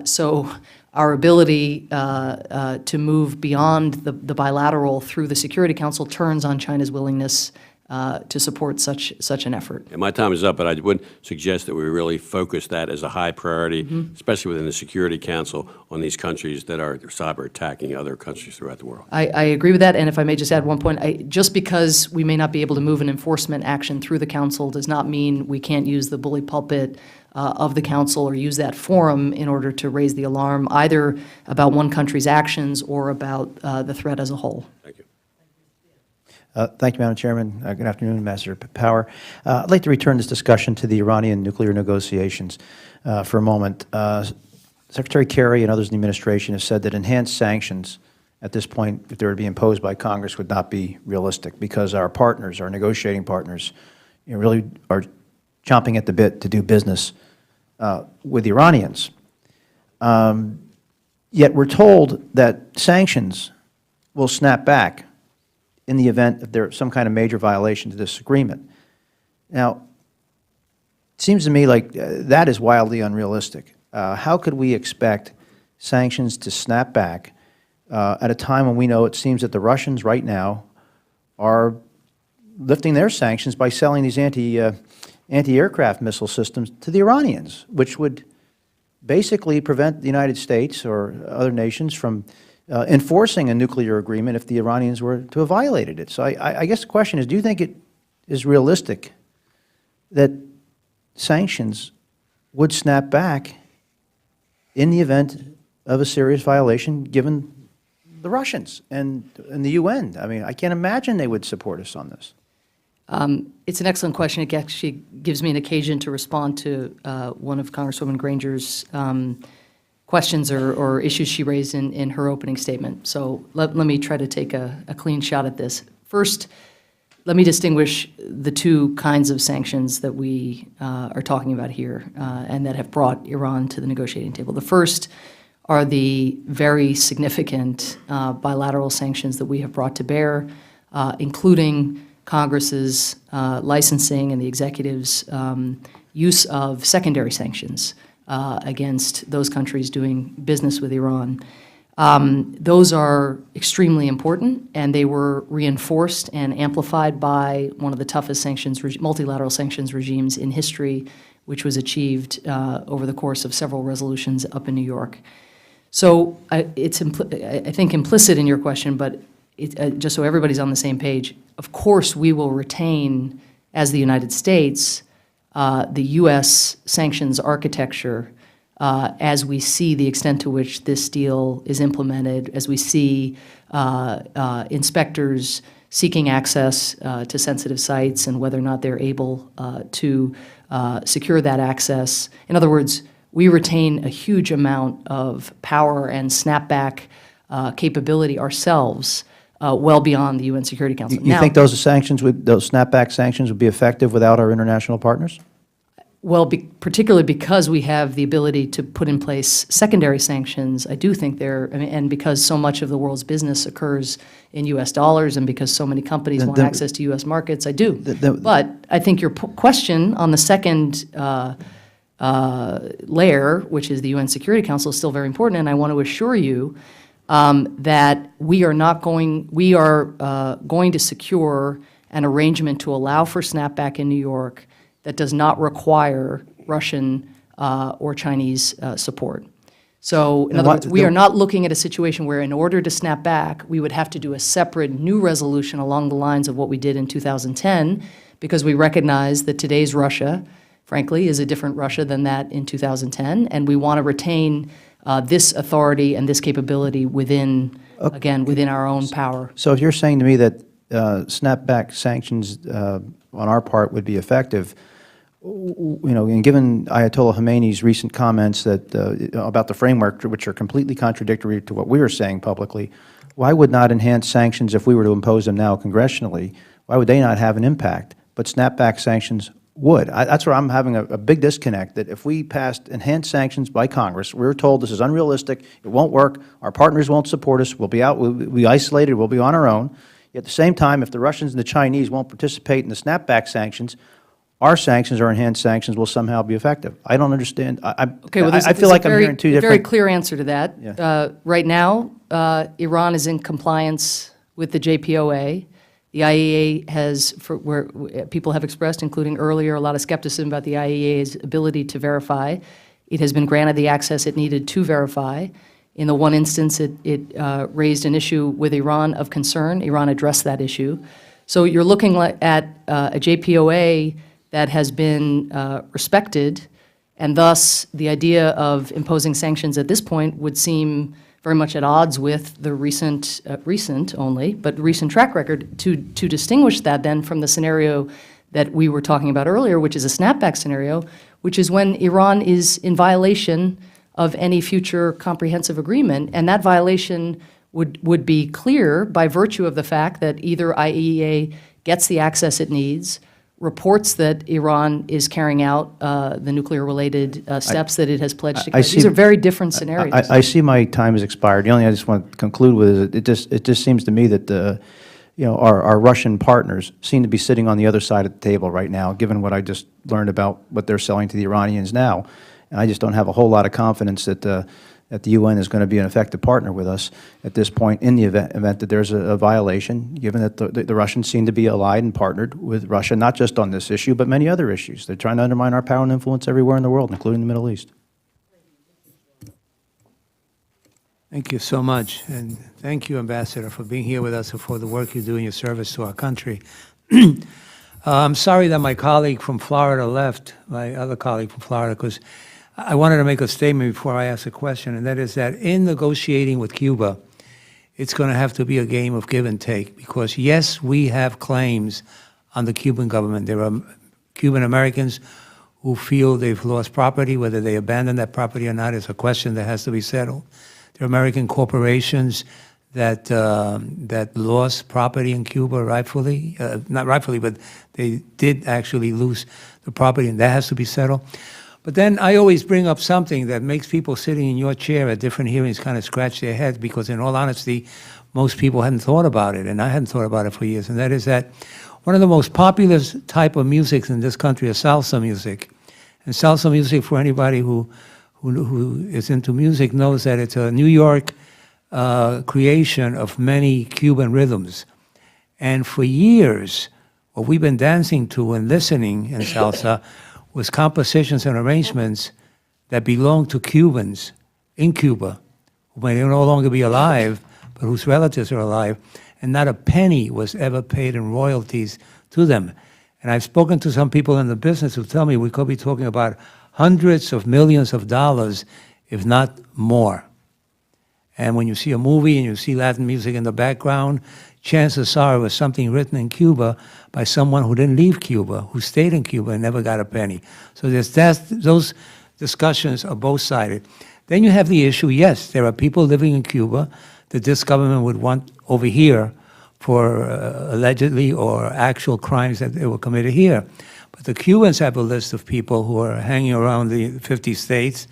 So our ability to move beyond the bilateral through the Security Council turns on China's willingness to support such an effort. And my time is up, but I would suggest that we really focus that as a high priority, especially within the Security Council, on these countries that are cyber attacking other countries throughout the world. I agree with that, and if I may just add one point, just because we may not be able to move an enforcement action through the Council does not mean we can't use the bully pulpit of the Council or use that forum in order to raise the alarm, either about one country's actions or about the threat as a whole. Thank you. Thank you, Madam Chairman. Good afternoon, Ambassador Power. I'd like to return this discussion to the Iranian nuclear negotiations for a moment. Secretary Kerry and others in the administration have said that enhanced sanctions at this point, if they were to be imposed by Congress, would not be realistic, because our partners, our negotiating partners, really are chomping at the bit to do business with the Iranians. Yet we're told that sanctions will snap back in the event that there's some kind of major violation to this agreement. Now, it seems to me like that is wildly unrealistic. How could we expect sanctions to snap back at a time when we know it seems that the Russians right now are lifting their sanctions by selling these anti-aircraft missile systems to the Iranians, which would basically prevent the United States or other nations from enforcing a nuclear agreement if the Iranians were to have violated it. So I guess the question is, do you think it is realistic that sanctions would snap back in the event of a serious violation given the Russians and the UN? I mean, I can't imagine they would support us on this. It's an excellent question. It actually gives me an occasion to respond to one of Congresswoman Granger's questions or issues she raised in her opening statement. So let me try to take a clean shot at this. First, let me distinguish the two kinds of sanctions that we are talking about here and that have brought Iran to the negotiating table. The first are the very significant bilateral sanctions that we have brought to bear, including Congress's licensing and the executive's use of secondary sanctions against those countries doing business with Iran. Those are extremely important, and they were reinforced and amplified by one of the toughest multilateral sanctions regimes in history, which was achieved over the course of several resolutions up in New York. So it's, I think, implicit in your question, but just so everybody's on the same page, of course we will retain, as the United States, the U.S. sanctions architecture as we see the extent to which this deal is implemented, as we see inspectors seeking access to sensitive sites and whether or not they're able to secure that access. In other words, we retain a huge amount of power and snapback capability ourselves well beyond the UN Security Council. You think those sanctions, those snapback sanctions would be effective without our international partners? Well, particularly because we have the ability to put in place secondary sanctions, I do think and because so much of the world's business occurs in U.S. dollars and because so many companies want access to U.S. markets, I do. But I think your question on the second layer, which is the UN Security Council, is still very important, and I want to assure you that we are going to secure an arrangement to allow for snapback in New York that does not require Russian or Chinese support. So, in other words, we are not looking at a situation where in order to snap back, we would have to do a separate new resolution along the lines of what we did in 2010, because we recognize that today's Russia, frankly, is a different Russia than that in 2010, and we want to retain this authority and this capability within, again, within our own power. So if you're saying to me that snapback sanctions on our part would be effective, and given Ayatollah Khomeini's recent comments that about the framework, which are completely contradictory to what we are saying publicly, why would not enhanced sanctions, if we were to impose them now congressionally, why would they not have an impact, but snapback sanctions would? That's where I'm having a big disconnect, that if we passed enhanced sanctions by Congress, we were told this is unrealistic, it won't work, our partners won't support us, we'll be isolated, we'll be on our own. Yet at the same time, if the Russians and the Chinese won't participate in the snapback sanctions, our sanctions or enhanced sanctions will somehow be effective. I don't understand. Okay, well, I feel like I'm hearing two different. Very clear answer to that. Yeah. Right now, Iran is in compliance with the JPOA. The IAEA has, where people have expressed, including earlier, a lot of skepticism about the IAEA's ability to verify. It has been granted the access it needed to verify. In the one instance, it raised an issue with Iran of concern. Iran addressed that issue. So you're looking at a JPOA that has been respected, and thus the idea of imposing sanctions at this point would seem very much at odds with the recent track record. To distinguish that then from the scenario that we were talking about earlier, which is a snapback scenario, which is when Iran is in violation of any future comprehensive agreement, and that violation would be clear by virtue of the fact that either IAEA gets the access it needs, reports that Iran is carrying out the nuclear-related steps that it has pledged to I carry. These see- are very different scenarios. I see my time has expired. The only thing I just want to conclude with is it just seems to me that our Russian partners seem to be sitting on the other side of the table right now, given what I just learned about what they're selling to the Iranians now. And I just don't have a whole lot of confidence that the UN is going to be an effective partner with us at this point in the event that there's a violation, given that the Russians seem to be allied and partnered with Russia, not just on this issue, but many other issues. They're trying to undermine our power and influence everywhere in the world, including the Middle East. Thank you so much, and thank you, Ambassador, for being here with us and for the work you do in your service to our country. I'm sorry that my colleague from Florida left, my other colleague from Florida, because I wanted to make a statement before I ask a question, and that is that in negotiating with Cuba, it's going to have to be a game of give and take, because yes, we have claims on the Cuban government. There are Cuban Americans who feel they've lost property. Whether they abandon that property or not is a question that has to be settled. There are American corporations that lost property in Cuba rightfully, not rightfully, but they did actually lose the property, and that has to be settled. But then I always bring up something that makes people sitting in your chair at different hearings kind of scratch their heads, because in all honesty, most people hadn't thought about it, and I hadn't thought about it for years, and that is that one of the most popular type of music in this country is salsa music. And salsa music, for anybody who is into music, knows that it's a New York creation of many Cuban rhythms. And for years, what we've been dancing to and listening in salsa was compositions and arrangements that belonged to Cubans in Cuba, who may no longer be alive, but whose relatives are alive, and not a penny was ever paid in royalties to them. And I've spoken to some people in the business who tell me we could be talking about hundreds of millions of dollars, if not more. And when you see a movie and you see Latin music in the background, chances are it was something written in Cuba by someone who didn't leave Cuba, who stayed in Cuba and never got a penny. So those discussions are both-sided. Then you have the issue, yes, there are people living in Cuba that this government would want over here for allegedly or actual crimes that they were committed here. But the Cubans have a list of people who are hanging around the 50 states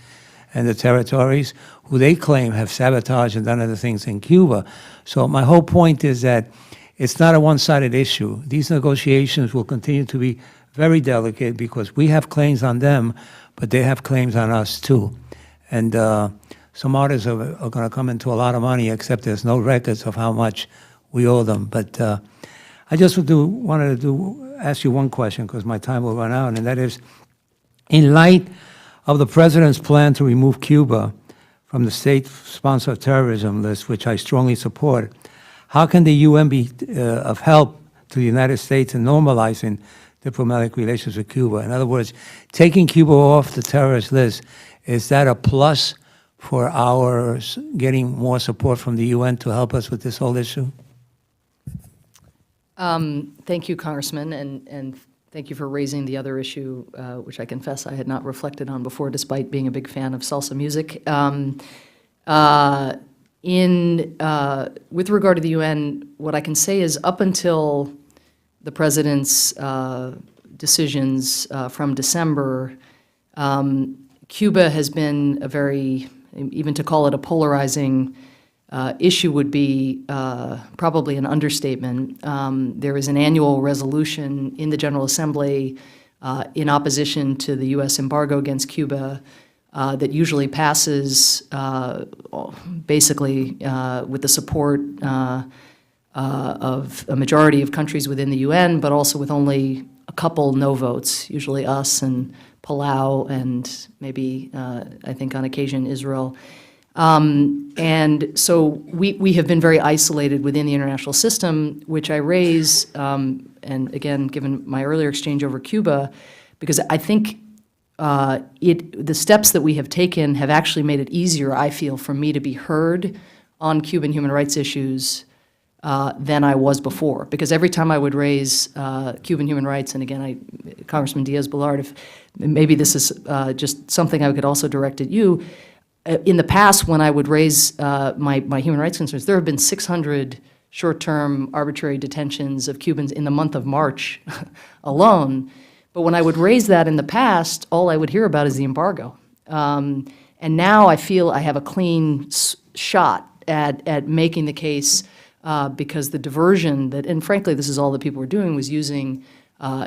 and the territories who they claim have sabotaged and done other things in Cuba. So my whole point is that it's not a one-sided issue. These negotiations will continue to be very delicate because we have claims on them, but they have claims on us too. And some artists are going to come into a lot of money, except there's no records of how much we owe them. But I just wanted to ask you one question, because my time will run out, and that is, in light of the President's plan to remove Cuba from the state sponsor of terrorism list, which I strongly support, how can the UN be of help to the United States in normalizing diplomatic relations with Cuba? In other words, taking Cuba off the terrorist list, is that a plus for our getting more support from the UN to help us with this whole issue? Thank you, Congressman, and thank you for raising the other issue, which I confess I had not reflected on before, despite being a big fan of salsa music. With regard to the UN, what I can say is up until the President's decisions from December, Cuba has been a very, even to call it a polarizing issue would be probably an understatement. There is an annual resolution in the General Assembly in opposition to the U.S. embargo against Cuba that usually passes basically with the support of a majority of countries within the UN, but also with only a couple no votes, usually us and Palau and maybe, I think on occasion, Israel. And so we have been very isolated within the international system, which I raise, and again, given my earlier exchange over Cuba, because I think the steps that we have taken have actually made it easier, I feel, for me to be heard on Cuban human rights issues than I was before. Because every time I would raise Cuban human rights, and again, Congressman Diaz-Balart, if maybe this is just something I could also direct at you, in the past, when I would raise my human rights concerns, there have been 600 short-term arbitrary detentions of Cubans in the month of March alone. But when I would raise that in the past, all I would hear about is the embargo. And now I feel I have a clean shot at making the case because the diversion that, and frankly, this is all that people were doing, was using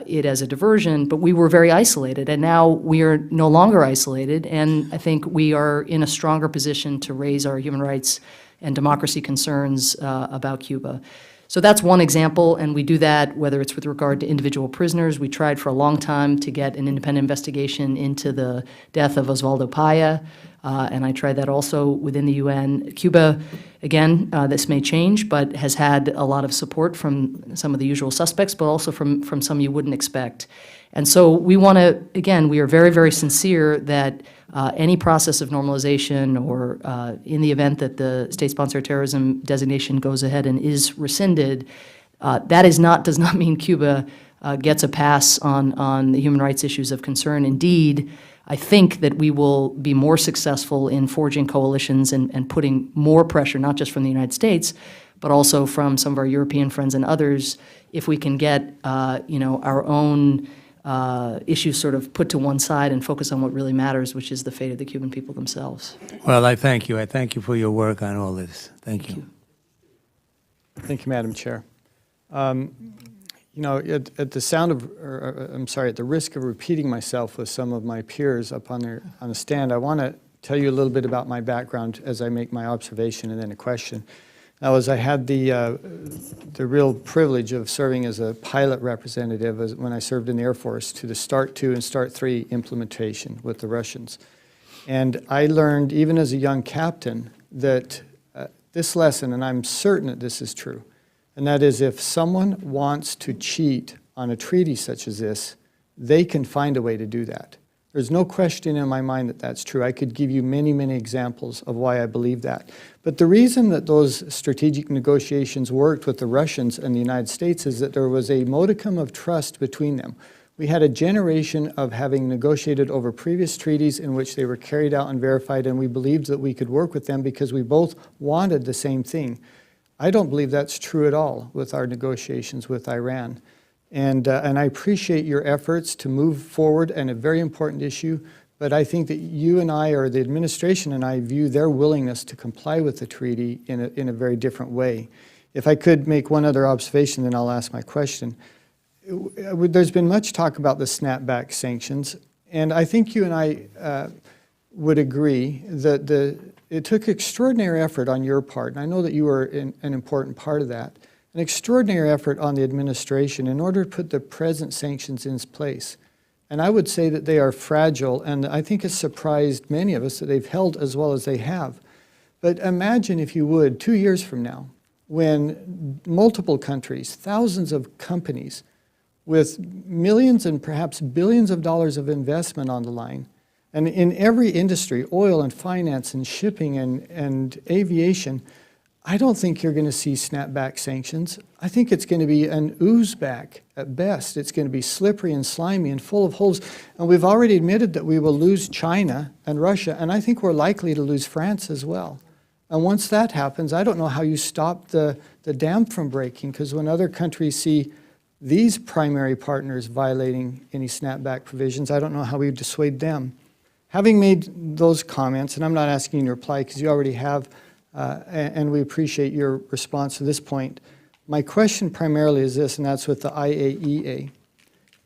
it as a diversion, but we were very isolated, and now we are no longer isolated, and I think we are in a stronger position to raise our human rights and democracy concerns about Cuba. So that's one example, and we do that whether it's with regard to individual prisoners. We tried for a long time to get an independent investigation into the death of Osvaldo Paya, and I tried that also within the UN. Cuba, again, this may change, but has had a lot of support from some of the usual suspects, but also from some you wouldn't expect. And so we want to, again, we are very, very sincere that any process of normalization or in the event that the state-sponsored terrorism designation goes ahead and is rescinded, that does not mean Cuba gets a pass on the human rights issues of concern. Indeed, I think that we will be more successful in forging coalitions and putting more pressure, not just from the United States, but also from some of our European friends and others, if we can get our own issues sort of put to one side and focus on what really matters, which is the fate of the Cuban people themselves. Well, I thank you. I thank you for your work on all this. Thank you. Thank you, Madam Chair. At the sound of, at the risk of repeating myself with some of my peers up on the stand, I want to tell you a little bit about my background as I make my observation and then a question. Now, as I had the real privilege of serving as a pilot representative when I served in the Air Force to the START 2 and START 3 implementation with the Russians. And I learned, even as a young captain, that this lesson, and I'm certain that this is true, and that is if someone wants to cheat on a treaty such as this, they can find a way to do that. There's no question in my mind that that's true. I could give you many, many examples of why I believe that. But the reason that those strategic negotiations worked with the Russians and the United States is that there was a modicum of trust between them. We had a generation of having negotiated over previous treaties in which they were carried out and verified, and we believed that we could work with them because we both wanted the same thing. I don't believe that's true at all with our negotiations with Iran. And I appreciate your efforts to move forward on a very important issue, but I think that you and I, or the administration and I, view their willingness to comply with the treaty in a very different way. If I could make one other observation, then I'll ask my question. There's been much talk about the snapback sanctions, and I think you and I would agree that it took extraordinary effort on your part, and I know that you were an important part of that, an extraordinary effort on the administration in order to put the present sanctions in place. And I would say that they are fragile, and I think it's surprised many of us that they've held as well as they have. But imagine, if you would, 2 years from now, when multiple countries, thousands of companies, with millions and perhaps billions of dollars of investment on the line, and in every industry, oil and finance and shipping and aviation, I don't think you're going to see snapback sanctions. I think it's going to be an ooze back at best. It's going to be slippery and slimy and full of holes. And we've already admitted that we will lose China and Russia, and I think we're likely to lose France as well. And once that happens, I don't know how you stop the dam from breaking, because when other countries see these primary partners violating any snapback provisions, I don't know how we dissuade them. Having made those comments, and I'm not asking you to reply because you already have, and we appreciate your response to this point. My question primarily is this, and that's with the IAEA.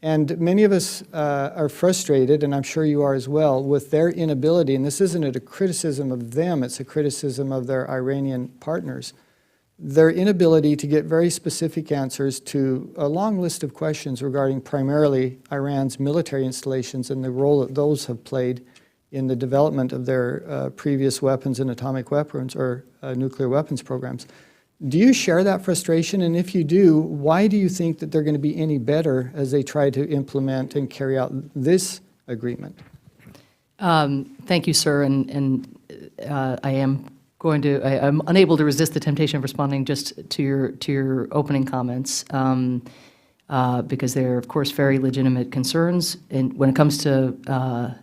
And many of us are frustrated, and I'm sure you are as well, with their inability, and this isn't a criticism of them, it's a criticism of their Iranian partners, their inability to get very specific answers to a long list of questions regarding primarily Iran's military installations and the role that those have played in the development of their previous weapons and atomic weapons or nuclear weapons programs. Do you share that frustration? And if you do, why do you think that they're going to be any better as they try to implement and carry out this agreement? Thank you, sir. And I'm unable to resist the temptation of responding just to your opening comments because they're, of course, very legitimate concerns. And when it comes to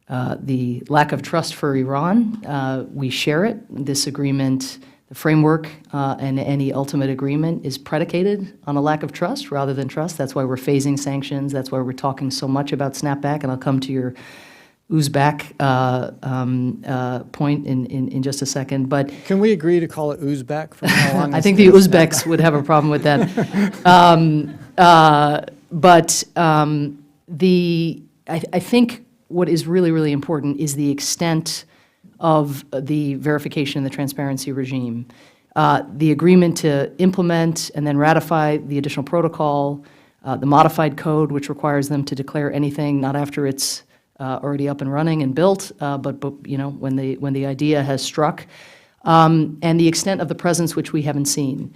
the lack of trust for Iran, we share it. This agreement, The framework and any ultimate agreement is predicated on a lack of trust rather than trust. That's why we're phasing sanctions. That's why we're talking so much about snapback. And I'll come to your Uzbek point in just a second. But Can we agree to call it Uzbek from now on? I think the Uzbeks would have a problem with that. I think what is really, really important is the extent of the verification and the transparency regime. The agreement to implement and then ratify the additional protocol, the modified code, which requires them to declare anything not after it's already up and running and built, but you know, when the idea has struck, and the extent of the presence which we haven't seen.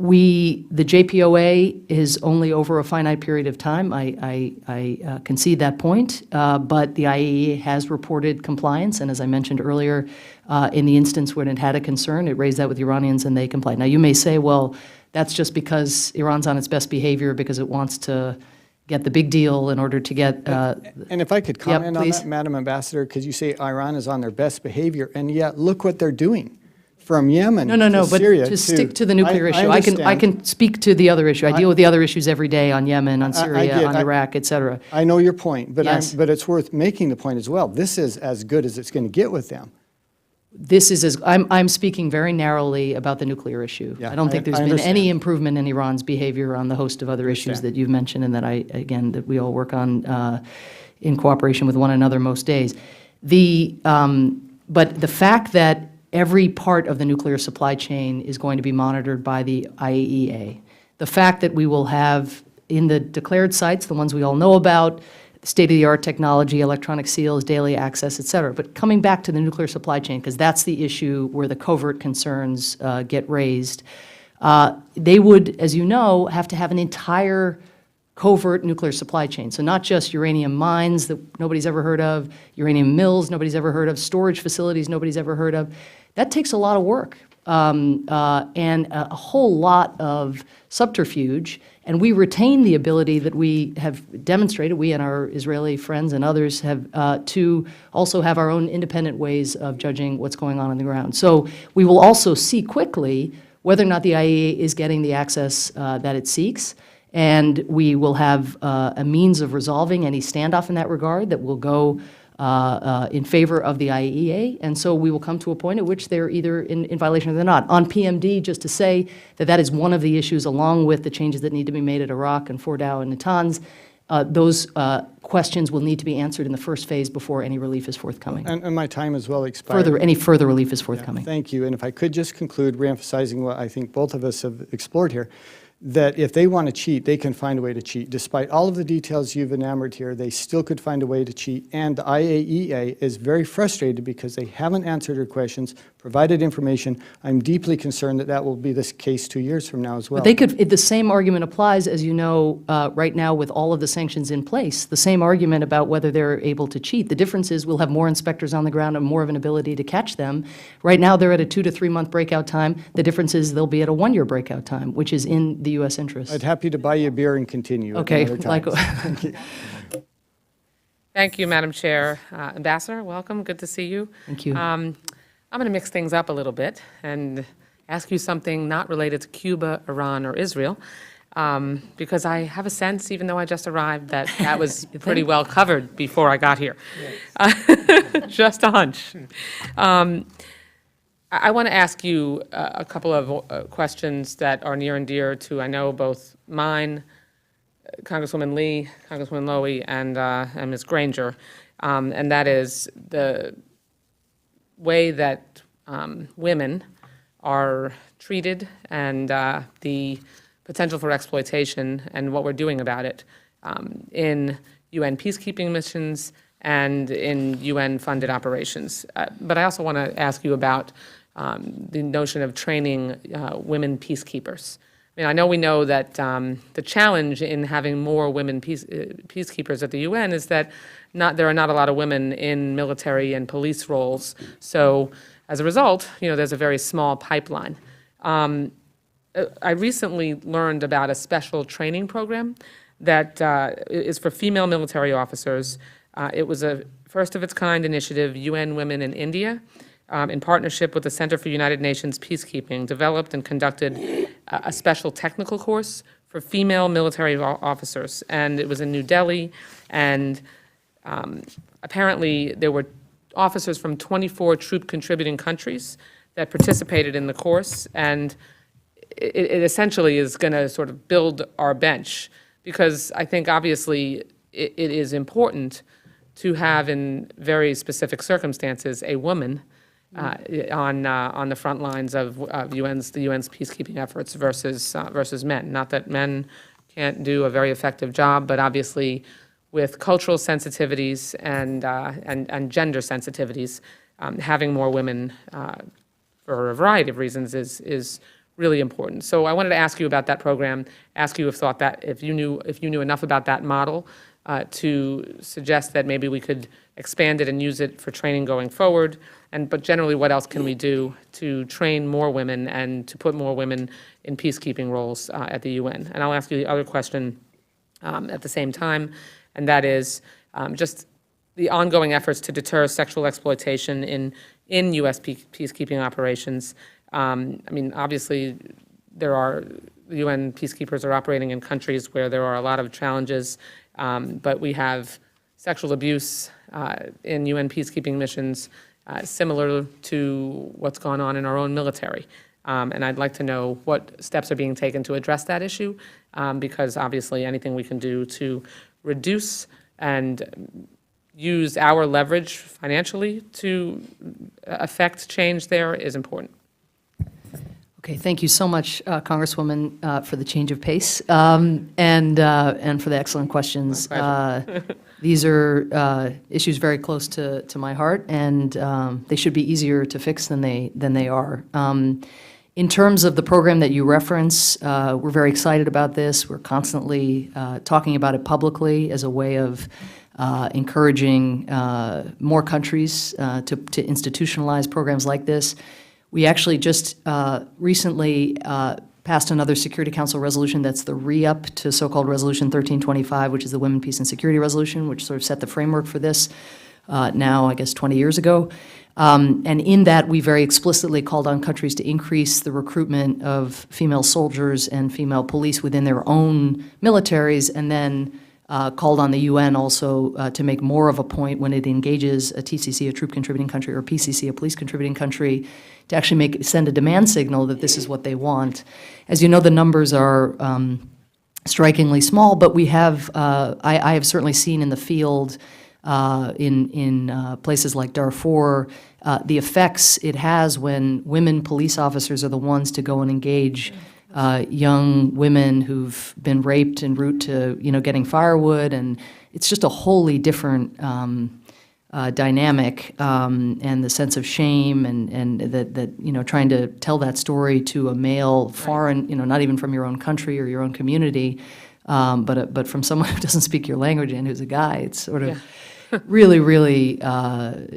The JPOA is only over a finite period of time. I concede that point, but the IAEA has reported compliance, and as I mentioned earlier, in the instance when it had a concern, it raised that with Iranians and they complied. Now, you may say, well, that's just because Iran's on its best behavior because it wants to get the big deal in order to get... and if I could comment on please. that, Madam Ambassador, because you say Iran is on their best behavior, and yet look what they're doing. From Yemen No, to but Syria to stick to the nuclear issue. I understand. can speak to the other issue. I deal with the other issues every day on Yemen, on Syria, on Iraq, et cetera. I know your point, but Yes. but it's worth making the point as well. This is as good as it's going to get with them. This is I'm speaking very narrowly about the nuclear issue. Yeah, I don't think I there's been understand. any improvement in Iran's behavior on the host of other issues that you've mentioned and that we all work on in cooperation with one another most days. But the fact that every part of the nuclear supply chain is going to be monitored by the IAEA, the fact that we will have in the declared sites, the ones we all know about, state-of-the-art technology, electronic seals, daily access, et cetera. But coming back to the nuclear supply chain, because that's the issue where the covert concerns get raised, they would, as you know, have to have an entire covert nuclear supply chain. So not just uranium mines that nobody's ever heard of, uranium mills nobody's ever heard of, storage facilities nobody's ever heard of. That takes a lot of work and a whole lot of subterfuge. And we retain the ability that we have demonstrated, we and our Israeli friends and others have, to also have our own independent ways of judging what's going on the ground. So we will also see quickly whether or not the IAEA is getting the access that it seeks. And we will have a means of resolving any standoff in that regard that will go in favor of the IAEA. And so we will come to a point at which they're either in violation or they're not. On PMD, just to say that that is one of the issues, along with the changes that need to be made at Iraq and Fordow and Natanz, those questions will need to be answered in the first phase before any relief is forthcoming. And my time is well expired. Any further relief is forthcoming. Thank you. And if I could just conclude reemphasizing what I think both of us have explored here, that if they want to cheat, they can find a way to cheat. Despite all of the details you've enamored here, they still could find a way to cheat. And the IAEA is very frustrated because they haven't answered your questions, provided information. I'm deeply concerned that that will be the case 2 years from now as well. But they could, the same argument applies, as you know, right now with all of the sanctions in place, the same argument about whether they're able to cheat. The difference is we'll have more inspectors on the ground and more of an ability to catch them. Right now, they're at a 2 to 3 month breakout time. The difference is they'll be at a 1 year breakout time, which is in the U.S. interest. I'd happy to buy you a beer and continue. at Okay, another time. Thank you. Thank you, Madam Chair. Ambassador, welcome. Good to see you. Thank you. I'm going to mix things up a little bit and ask you something not related to Cuba, Iran, or Israel, because I have a sense, even though I just arrived, that that was pretty well covered before I got here. Just a hunch. I want to ask you a couple of questions that are near and dear to, I know, both mine, Congresswoman Lee, Congresswoman Lowy, and Ms. Granger, and that is the way that women are treated and the potential for exploitation and what we're doing about it in UN peacekeeping missions and in UN-funded operations. But I also want to ask you about the notion of training women peacekeepers. I mean, we know that the challenge in having more women peacekeepers at the UN is that there are not a lot of women in military and police roles. So as a result, there's a very small pipeline. I recently learned about a special training program that is for female military officers. It was a first of its kind initiative, UN Women in India. in partnership with the Center for United Nations Peacekeeping, developed and conducted a special technical course for female military officers. And it was in New Delhi, and apparently there were officers from 24 troop-contributing countries that participated in the course, and it essentially is going to sort of build our bench, because I think obviously it is important to have, in very specific circumstances, a woman on the front lines of the UN's peacekeeping efforts versus men. Not that men can't do a very effective job, but obviously with cultural sensitivities and gender sensitivities, having more women for a variety of reasons is really important. So I wanted to ask you about that program, ask you if you knew enough about that model to suggest that maybe we could expand it and use it for training going forward, but generally what else can we do to train more women and to put more women in peacekeeping roles at the UN? And I'll ask you the other question at the same time, and that is just the ongoing efforts to deter sexual exploitation in U.S. peacekeeping operations. I mean, obviously, the UN peacekeepers are operating in countries where there are a lot of challenges, but we have sexual abuse in UN peacekeeping missions similar to what's gone on in our own military. And I'd like to know what steps are being taken to address that issue, because obviously anything we can do to reduce and use our leverage financially to affect change there is important. Okay, thank you so much, Congresswoman, for the change of pace and for the excellent questions. These are issues very close to my heart, and they should be easier to fix than they are. In terms of the program that you reference, we're very excited about this. We're constantly talking about it publicly as a way of encouraging more countries to institutionalize programs like this. We actually just recently passed another Security Council resolution that's the re-up to so-called Resolution 1325, which is the Women, Peace, and Security Resolution, which sort of set the framework for this now, I guess, 20 years ago. And in that, we very explicitly called on countries to increase the recruitment of female soldiers and female police within their own militaries, and then called on the UN also to make more of a point when it engages a TCC, a troop-contributing country, or PCC, a police-contributing country, to actually send a demand signal that this is what they want. As you know, the numbers are strikingly small, but we have, I have certainly seen in the field in places like Darfur, the effects it has when women police officers are the ones to go and engage young women who've been raped en route to, getting firewood, and it's just a wholly different dynamic, and the sense of shame and that trying to tell that story to a male foreign, not even from your own country or your own community, but from someone who doesn't speak your language and who's a guy, it's sort of really, really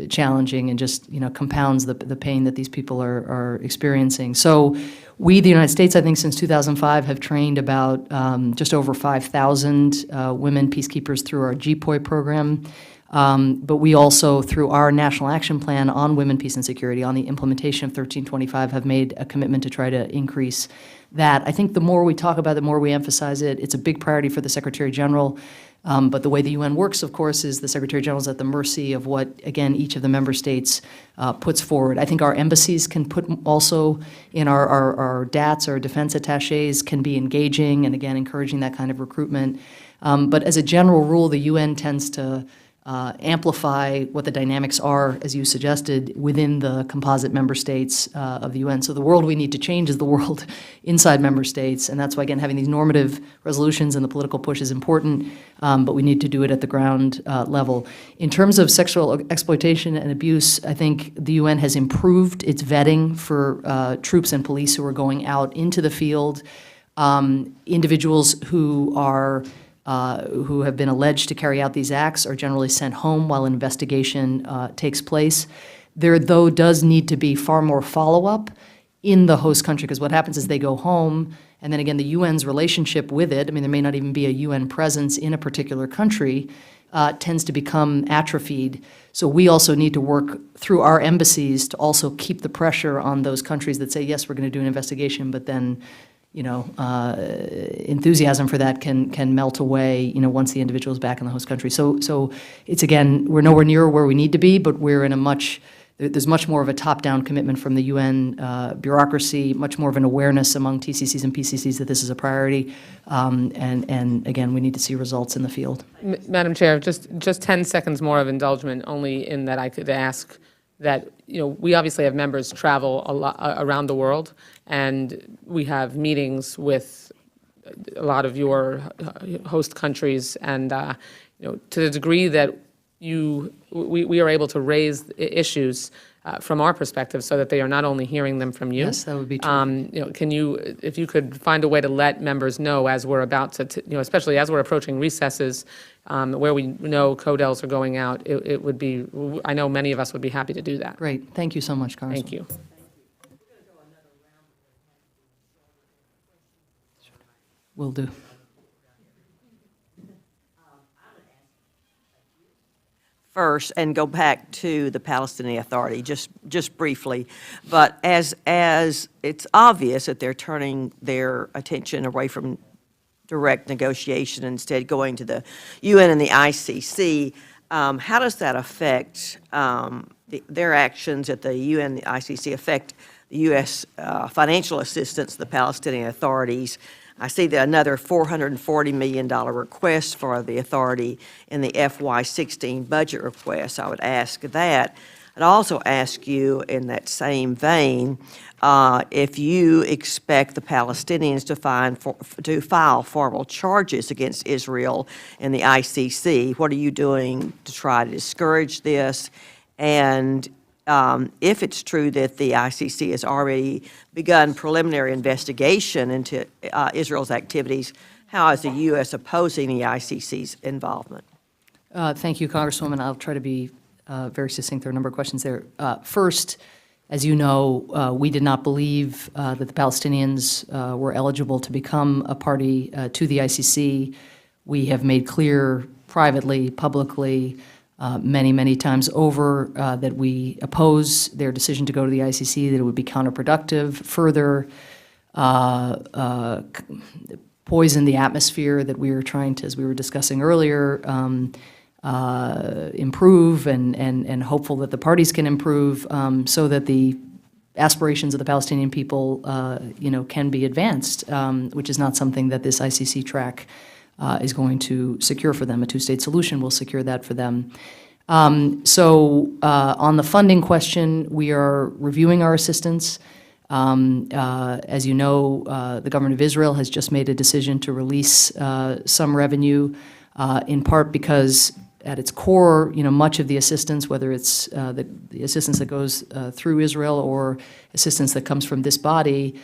challenging, and just compounds the pain that these people are experiencing. So we, the United States, I think since 2005, have trained about just over 5,000 women peacekeepers through our GPOI program. But we also, through our National Action Plan on Women, Peace, and Security, on the implementation of 1325, have made a commitment to try to increase that. I think the more we talk about it, the more we emphasize it. It's a big priority for the Secretary General. But the way the UN works, of course, is the Secretary General is at the mercy of what, again, each of the member states puts forward. I think our embassies can put also in our DATs, our defense attaches, can be engaging and, again, encouraging that kind of recruitment. But as a general rule, the UN tends to amplify what the dynamics are, as you suggested, within the composite member states of the UN. So the world we need to change is the world inside member states, and that's why, again, having these normative resolutions and the political push is important, but we need to do it at the ground level. In terms of sexual exploitation and abuse, I think the UN has improved its vetting for troops and police who are going out into the field. Individuals who have been alleged to carry out these acts are generally sent home while an investigation takes place. There, though, does need to be far more follow-up in the host country, because what happens is they go home, and then again, the UN's relationship with it, I mean, there may not even be a UN presence in a particular country, tends to become atrophied. So we also need to work through our embassies to also keep the pressure on those countries that say, yes, we're going to do an investigation, but then, enthusiasm for that can melt away, once the individual is back in the host country. So it's, again, we're nowhere near where we need to be, but we're in there's much more of a top-down commitment from the UN bureaucracy, much more of an awareness among TCCs and PCCs that this is a priority. And again, we need to see results in the field. Madam Chair, just 10 seconds more of indulgence, only in that I could ask that, we obviously have members travel a lot around the world, and we have meetings with a lot of your host countries, and, to the degree that we are able to raise issues from our perspective so that they are not only hearing them from you. Yes, that would be true. Can you, if you could find a way to let members know as we're about to especially as we're approaching recesses, where we know CODELs are going out, it would be, I know many of us would be happy to do that. Great. Thank you so much, Congresswoman. Thank you. Will do. First, and go back to the Palestinian Authority, just briefly. But as it's obvious that they're turning their attention away from direct negotiation, instead going to the UN and the ICC, how does that affect their actions at the UN and the ICC, affect the U.S. Financial assistance to the Palestinian authorities? I see that another $440 million request for the authority in the FY16 budget request. I would ask that. I'd also ask you in that same vein, if you expect the Palestinians to file formal charges against Israel in the ICC. What are you doing to try to discourage this? And if it's true that the ICC has already begun preliminary investigation into Israel's activities, how is the U.S. opposing the ICC's involvement? Thank you, Congresswoman. I'll try to be very succinct. There are a number of questions there. First, as you know, we did not believe that the Palestinians were eligible to become a party to the ICC. We have made clear privately, publicly, many, many times over that we oppose their decision to go to the ICC, that it would be counterproductive, further poison the atmosphere that we were trying to, as we were discussing earlier, improve and hopeful that the parties can improve so that the aspirations of the Palestinian people, can be advanced, which is not something that this ICC track is going to secure for them. A two-state solution will secure that for them. So on the funding question, we are reviewing our assistance. As you know, the government of Israel has just made a decision to release some revenue, in part because at its core, much of the assistance, whether it's the assistance that goes through Israel or assistance that comes from this body,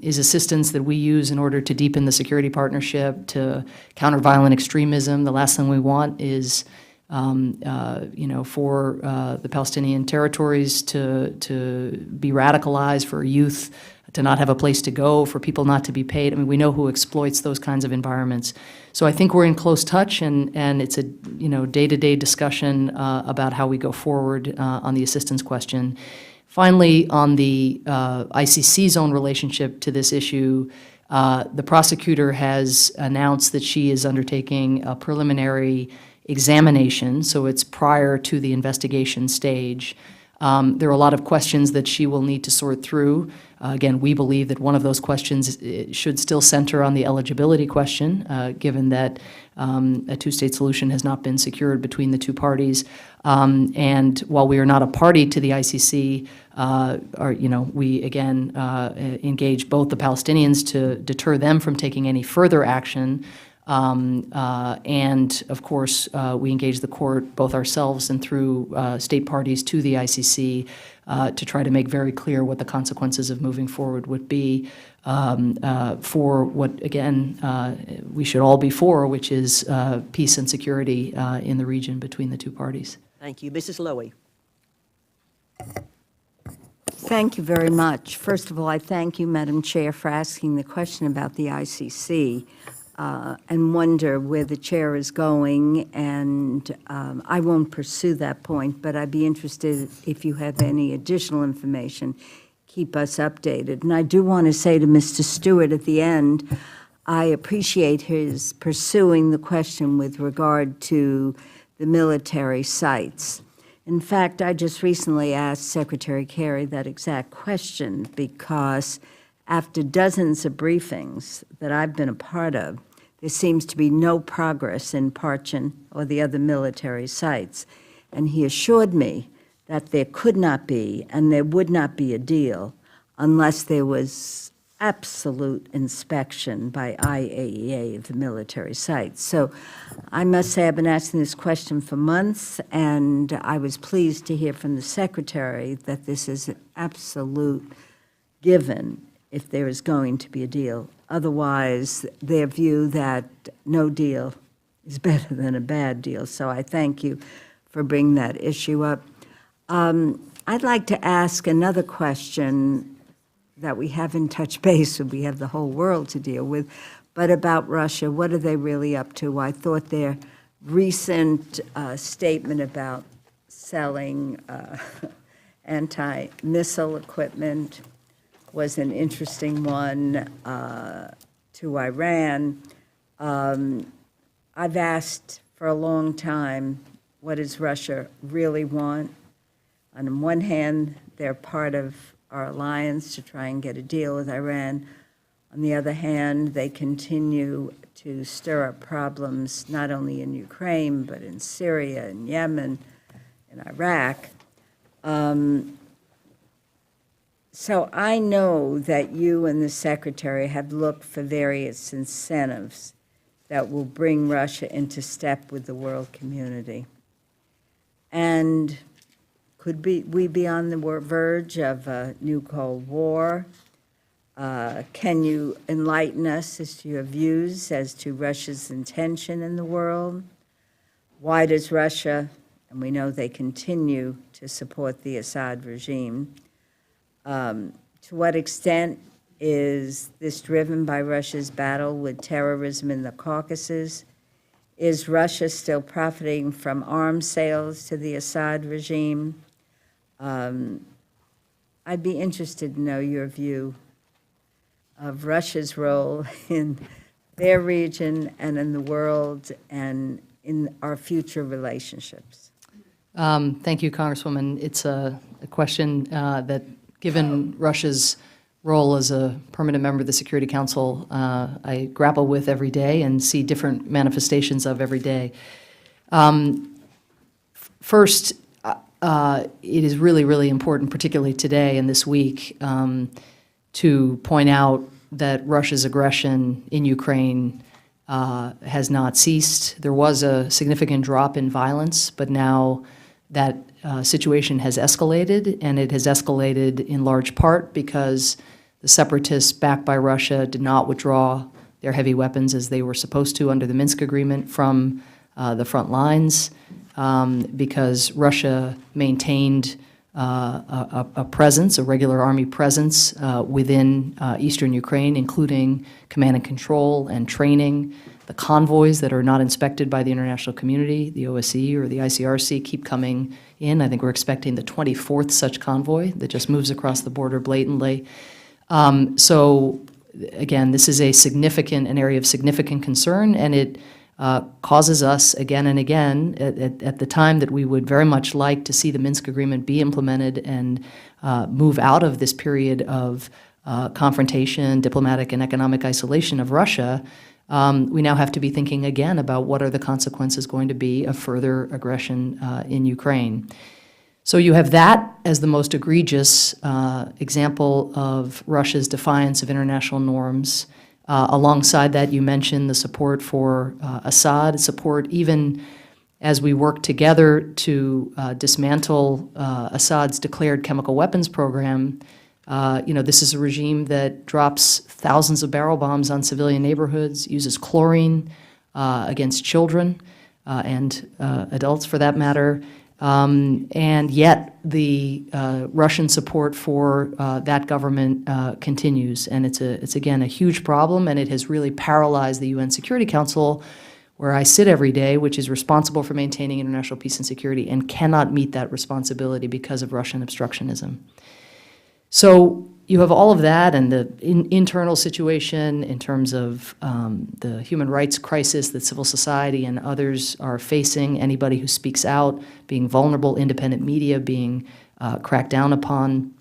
is assistance that we use in order to deepen the security partnership, to counter violent extremism. The last thing we want is, for the Palestinian territories to be radicalized, for youth to not have a place to go, for people not to be paid. I mean, we know who exploits those kinds of environments. So I think we're in close touch, and it's a day-to-day discussion about how we go forward on the assistance question. Finally, on the ICC's own relationship to this issue, the prosecutor has announced that she is undertaking a preliminary examination, so it's prior to the investigation stage. There are a lot of questions that she will need to sort through. Again, we believe that one of those questions should still center on the eligibility question, given that a two-state solution has not been secured between the two parties. And while we are not a party to the ICC, we again engage both the Palestinians to deter them from taking any further action. And of course, we engage the court, both ourselves and through state parties to the ICC, to try to make very clear what the consequences of moving forward would be for what, again, we should all be for, which is peace and security in the region between the two parties. Thank you. Mrs. Lowy. Thank you very much. First of all, I thank you, Madam Chair, for asking the question about the ICC. and wonder where the chair is going, and I won't pursue that point, but I'd be interested if you have any additional information, keep us updated. And I do want to say to Mr. Stewart at the end, I appreciate his pursuing the question with regard to the military sites. In fact, I just recently asked Secretary Kerry that exact question because after dozens of briefings that I've been a part of, there seems to be no progress in Parchin or the other military sites. And he assured me that there could not be and there would not be a deal unless there was absolute inspection by IAEA of the military sites. So I must say I've been asking this question for months, and I was pleased to hear from the Secretary that this is an absolute given if there is going to be a deal. Otherwise, their view that no deal is better than a bad deal. So I thank you for bringing that issue up. I'd like to ask another question that we haven't touched base with. We have the whole world to deal with, but about Russia. What are they really up to? I thought their recent statement about selling anti-missile equipment was an interesting one to Iran. I've asked for a long time, what does Russia really want? On one hand, they're part of our alliance to try and get a deal with Iran. On the other hand, they continue to stir up problems not only in Ukraine, but in Syria, in Yemen, in Iraq. So I know that you and the Secretary have looked for various incentives that will bring Russia into step with the world community. And could we be on the verge of a new Cold War? Can you enlighten us as to your views as to Russia's intention in the world? Why does Russia, and we know they continue to support the Assad regime, to what extent is this driven by Russia's battle with terrorism in the Caucasus? Is Russia still profiting from arms sales to the Assad regime? I'd be interested to know your view of Russia's role in their region and in the world and in our future relationships. Thank you, Congresswoman. It's a question that, given Russia's role as a permanent member of the Security Council, I grapple with every day and see different manifestations of every day. First, it is really, really important, particularly today and this week, to point out that Russia's aggression in Ukraine has not ceased. There was a significant drop in violence, but now that situation has escalated, and it has escalated in large part because the separatists backed by Russia did not withdraw their heavy weapons as they were supposed to under the Minsk agreement from the front lines, because Russia maintained a presence, a regular army presence within eastern Ukraine, including command and control and training. The convoys that are not inspected by the international community, the OSCE or the ICRC, keep coming in. I think we're expecting the 24th such convoy that just moves across the border blatantly. So again, this is an area of significant concern, and it causes us again and again, at the time that we would very much like to see the Minsk agreement be implemented and move out of this period of confrontation, diplomatic and economic isolation of Russia, we now have to be thinking again about what are the consequences going to be of further aggression in Ukraine. So you have that as the most egregious example of Russia's defiance of international norms. Alongside that, you mentioned the support for Assad, support even as we work together to dismantle Assad's declared chemical weapons program. This is a regime that drops thousands of barrel bombs on civilian neighborhoods, uses chlorine against children and adults for that matter, And yet the Russian support for that government continues. And it's again, a huge problem, and it has really paralyzed the UN Security Council, where I sit every day, which is responsible for maintaining international peace and security, and cannot meet that responsibility because of Russian obstructionism. So you have all of that and the internal situation in terms of the human rights crisis that civil society and others are facing, anybody who speaks out, being vulnerable, independent media being cracked down upon.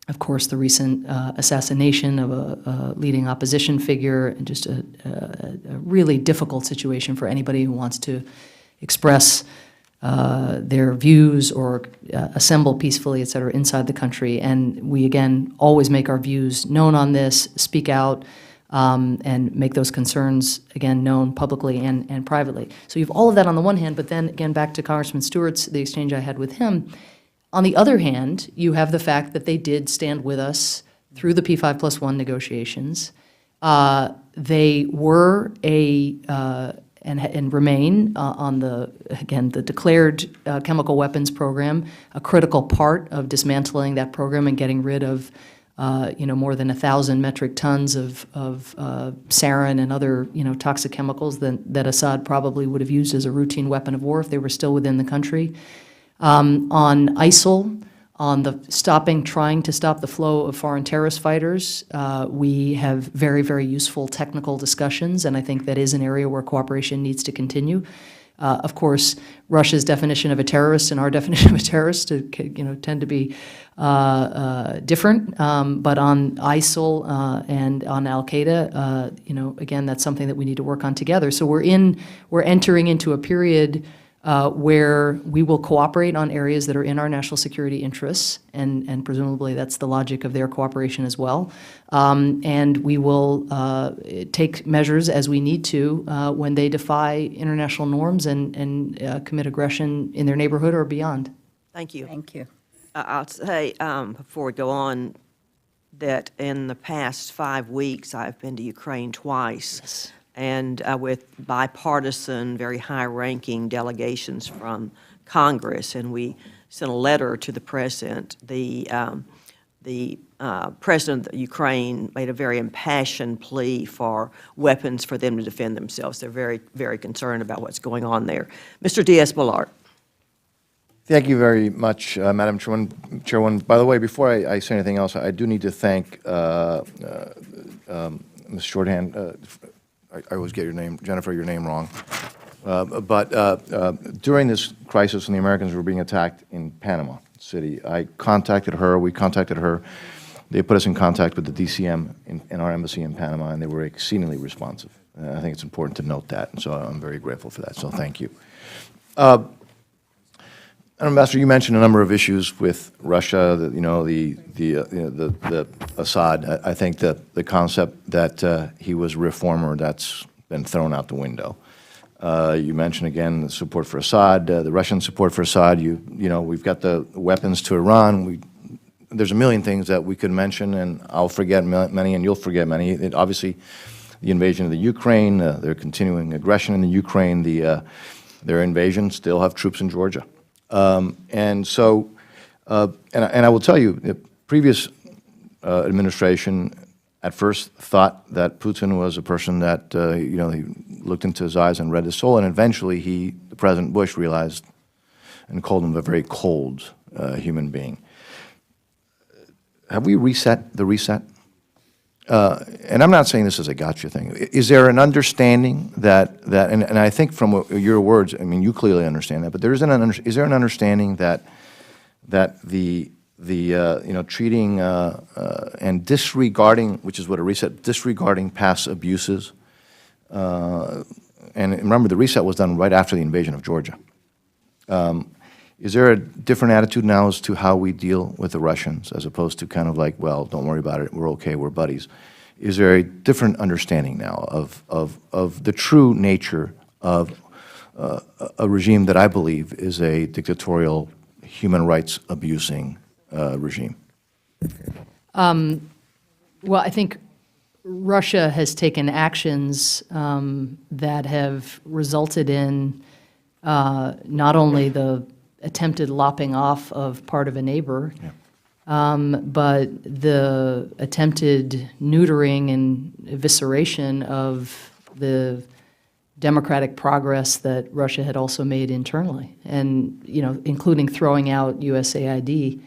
Of course, the recent assassination of a leading opposition figure, and just a really difficult situation for anybody who wants to express their views or assemble peacefully, et cetera, inside the country. And we, again, always make our views known on this, speak out, and make those concerns, again, known publicly and privately. So you have all of that on the one hand, but then, again, back to Congressman Stewart's, the exchange I had with him. On the other hand, you have the fact that they did stand with us through the P5+1 negotiations. They were and remain on the, again, the declared chemical weapons program, a critical part of dismantling that program and getting rid of, more than 1,000 metric tons of sarin and other, toxic chemicals that Assad probably would have used as a routine weapon of war if they were still within the country. On ISIL, on the trying to stop the flow of foreign terrorist fighters, we have very, very useful technical discussions, and I think that is an area where cooperation needs to continue. Of course, Russia's definition of a terrorist and our definition of a terrorist, tend to be different. But on ISIL and on Al-Qaeda, again, that's something that we need to work on together. So we're entering into a period where we will cooperate on areas that are in our national security interests, and presumably that's the logic of their cooperation as well. And we will take measures as we need to when they defy international norms and commit aggression in their neighborhood or beyond. Thank you. Thank you. I'll say, before we go on, that in the past 5 weeks, I've been to Ukraine twice. Yes. And with bipartisan, very high-ranking delegations from Congress, and we sent a letter to the president. The president of Ukraine made a very impassioned plea for weapons for them to defend themselves. They're very, very concerned about what's going on there. Mr. Diaz-Balart. Thank you very much, Madam Chairwoman. By the way, before I say anything else, I do need to thank Ms. Shorthand. I always get your name, Jennifer, your name wrong. But during this crisis when the Americans were being attacked in Panama City, we contacted her. They put us in contact with the DCM in our embassy in Panama, and they were exceedingly responsive. I think it's important to note that, and so I'm very grateful for that, so thank you. Ambassador, you mentioned a number of issues with Russia, the Assad. I think that the concept that he was a reformer, that's been thrown out the window. You mentioned again the support for Assad, the Russian support for Assad. We've got the weapons to Iran. There's a million things that we could mention, and I'll forget many, and you'll forget many. Obviously, the invasion of the Ukraine, their continuing aggression in the Ukraine, their invasion, still have troops in Georgia. And I will tell you, the previous administration at first thought that Putin was a person that, he looked into his eyes and read his soul, and eventually President Bush realized and called him a very cold human being. Have we reset the reset? And I'm not saying this is a gotcha thing. Is there an understanding and I think from your words, I mean, you clearly understand that, but is there an understanding that treating and disregarding, which is what a reset, disregarding past abuses, and remember the reset was done right after the invasion of Georgia. Is there a different attitude now as to how we deal with the Russians, as opposed to kind of like, well, don't worry about it, we're okay, we're buddies? Is there a different understanding now of the true nature of a regime that I believe is a dictatorial, human rights abusing regime? Well, I think Russia has taken actions that have resulted in not only the attempted lopping off of part of a neighbor. But the attempted neutering and evisceration of the democratic progress that Russia had also made internally, and including throwing out USAID,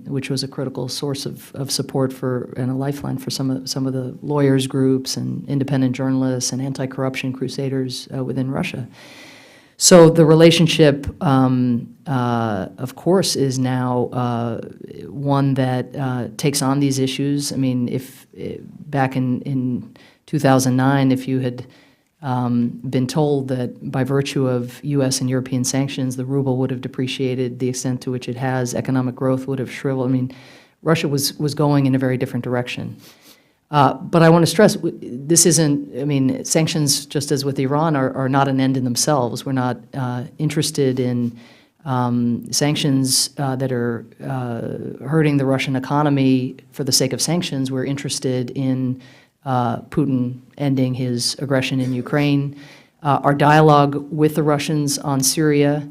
which was a critical source of support for and a lifeline for some of the lawyers groups and independent journalists and anti-corruption crusaders within Russia. So the relationship, of course, is now one that takes on these issues. I mean, if back in 2009, if you had been told that by virtue of U.S. and European sanctions, the ruble would have depreciated the extent to which it has, economic growth would have shriveled. I mean, Russia was going in a very different direction. But I want to stress, this isn't, I mean, sanctions, just as with Iran, are not an end in themselves. We're not interested in sanctions that are hurting the Russian economy for the sake of sanctions. We're interested in Putin ending his aggression in Ukraine. Our dialogue with the Russians on Syria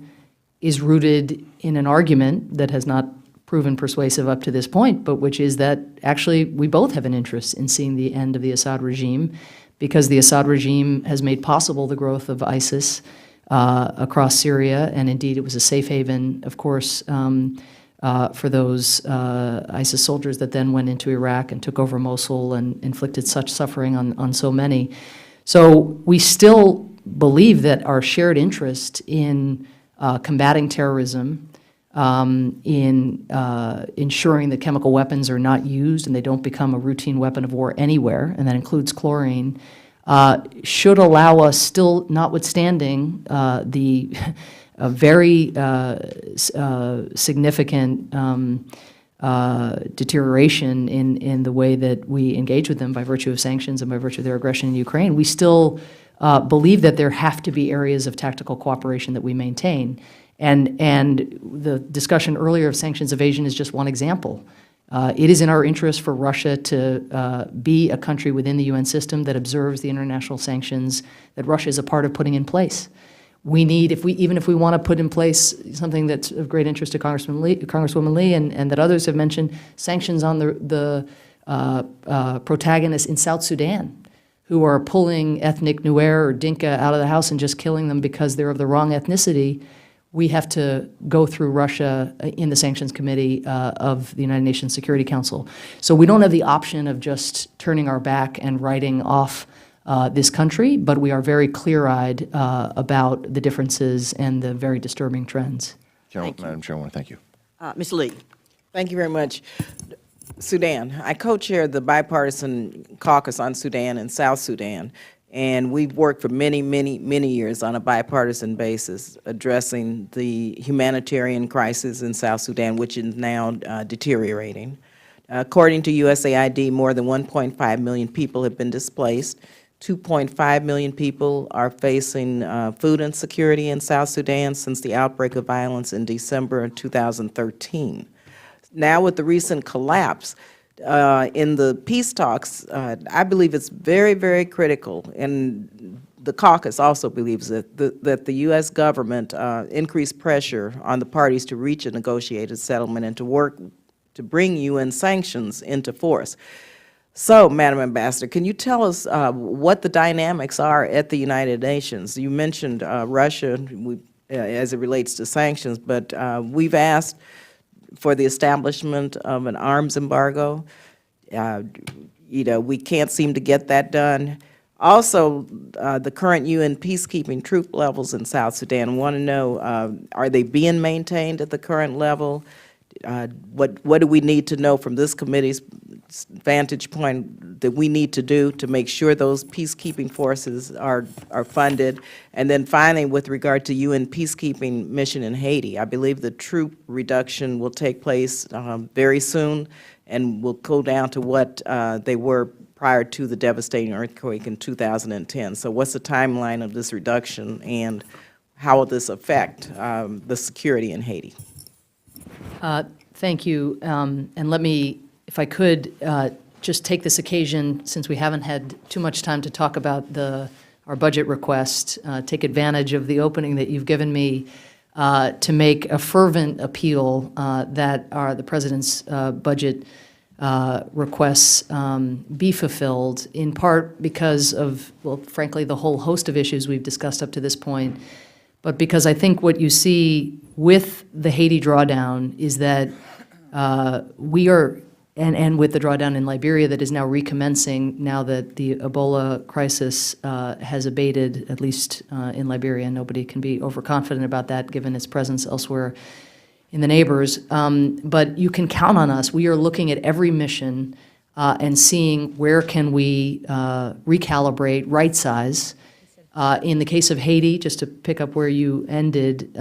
is rooted in an argument that has not proven persuasive up to this point, but which is that actually we both have an interest in seeing the end of the Assad regime, because the Assad regime has made possible the growth of ISIS across Syria, and indeed it was a safe haven, of course, for those ISIS soldiers that then went into Iraq and took over Mosul and inflicted such suffering on so many. So we still believe that our shared interest in combating terrorism, in ensuring that chemical weapons are not used and they don't become a routine weapon of war anywhere, and that includes chlorine, should allow us, still notwithstanding the very significant deterioration in the way that we engage with them by virtue of sanctions and by virtue of their aggression in Ukraine, we still believe that there have to be areas of tactical cooperation that we maintain. And the discussion earlier of sanctions evasion is just one example. It is in our interest for Russia to be a country within the UN system that observes the international sanctions that Russia is a part of putting in place. We need, even if we want to put in place something that's of great interest to Congresswoman Lee and that others have mentioned, sanctions on the protagonists in South Sudan, who are pulling ethnic Nuer or Dinka out of the house and just killing them because they're of the wrong ethnicity. We have to go through Russia in the Sanctions Committee of the United Nations Security Council. So we don't have the option of just turning our back and writing off this country, but we are very clear-eyed about the differences and the very disturbing trends. Madam Chairwoman, thank you. Ms. Lee. Thank you very much. Sudan. I co-chair the bipartisan caucus on Sudan and South Sudan, and we've worked for many, many, many years on a bipartisan basis addressing the humanitarian crisis in South Sudan, which is now deteriorating. According to USAID, more than 1.5 million people have been displaced. 2.5 million people are facing food insecurity in South Sudan since the outbreak of violence in December of 2013. Now, with the recent collapse in the peace talks, I believe it's very, very critical, and the caucus also believes that the U.S. government increased pressure on the parties to reach a negotiated settlement and to work to bring UN sanctions into force. So, Madam Ambassador, can you tell us what the dynamics are at the United Nations? You mentioned Russia as it relates to sanctions, but we've asked for the establishment of an arms embargo. We can't seem to get that done. Also, the current UN peacekeeping troop levels in South Sudan, I want to know, are they being maintained at the current level? What do we need to know from this committee's vantage point that we need to do to make sure those peacekeeping forces are funded? And then finally, with regard to UN peacekeeping mission in Haiti, I believe the troop reduction will take place very soon and will go down to what they were prior to the devastating earthquake in 2010. So what's the timeline of this reduction, and how will this affect the security in Haiti? Thank you. And let me, if I could, just take this occasion, since we haven't had too much time to talk about our budget request, take advantage of the opening that you've given me to make a fervent appeal that the President's budget requests be fulfilled, in part because of, well, frankly, the whole host of issues we've discussed up to this point, but because I think what you see with the Haiti drawdown is that we are, and with the drawdown in Liberia that is now recommencing now that the Ebola crisis has abated, at least in Liberia. Nobody can be overconfident about that given its presence elsewhere in the neighbors. But you can count on us. We are looking at every mission and seeing where can we recalibrate, right-size. In the case of Haiti, just to pick up where you ended,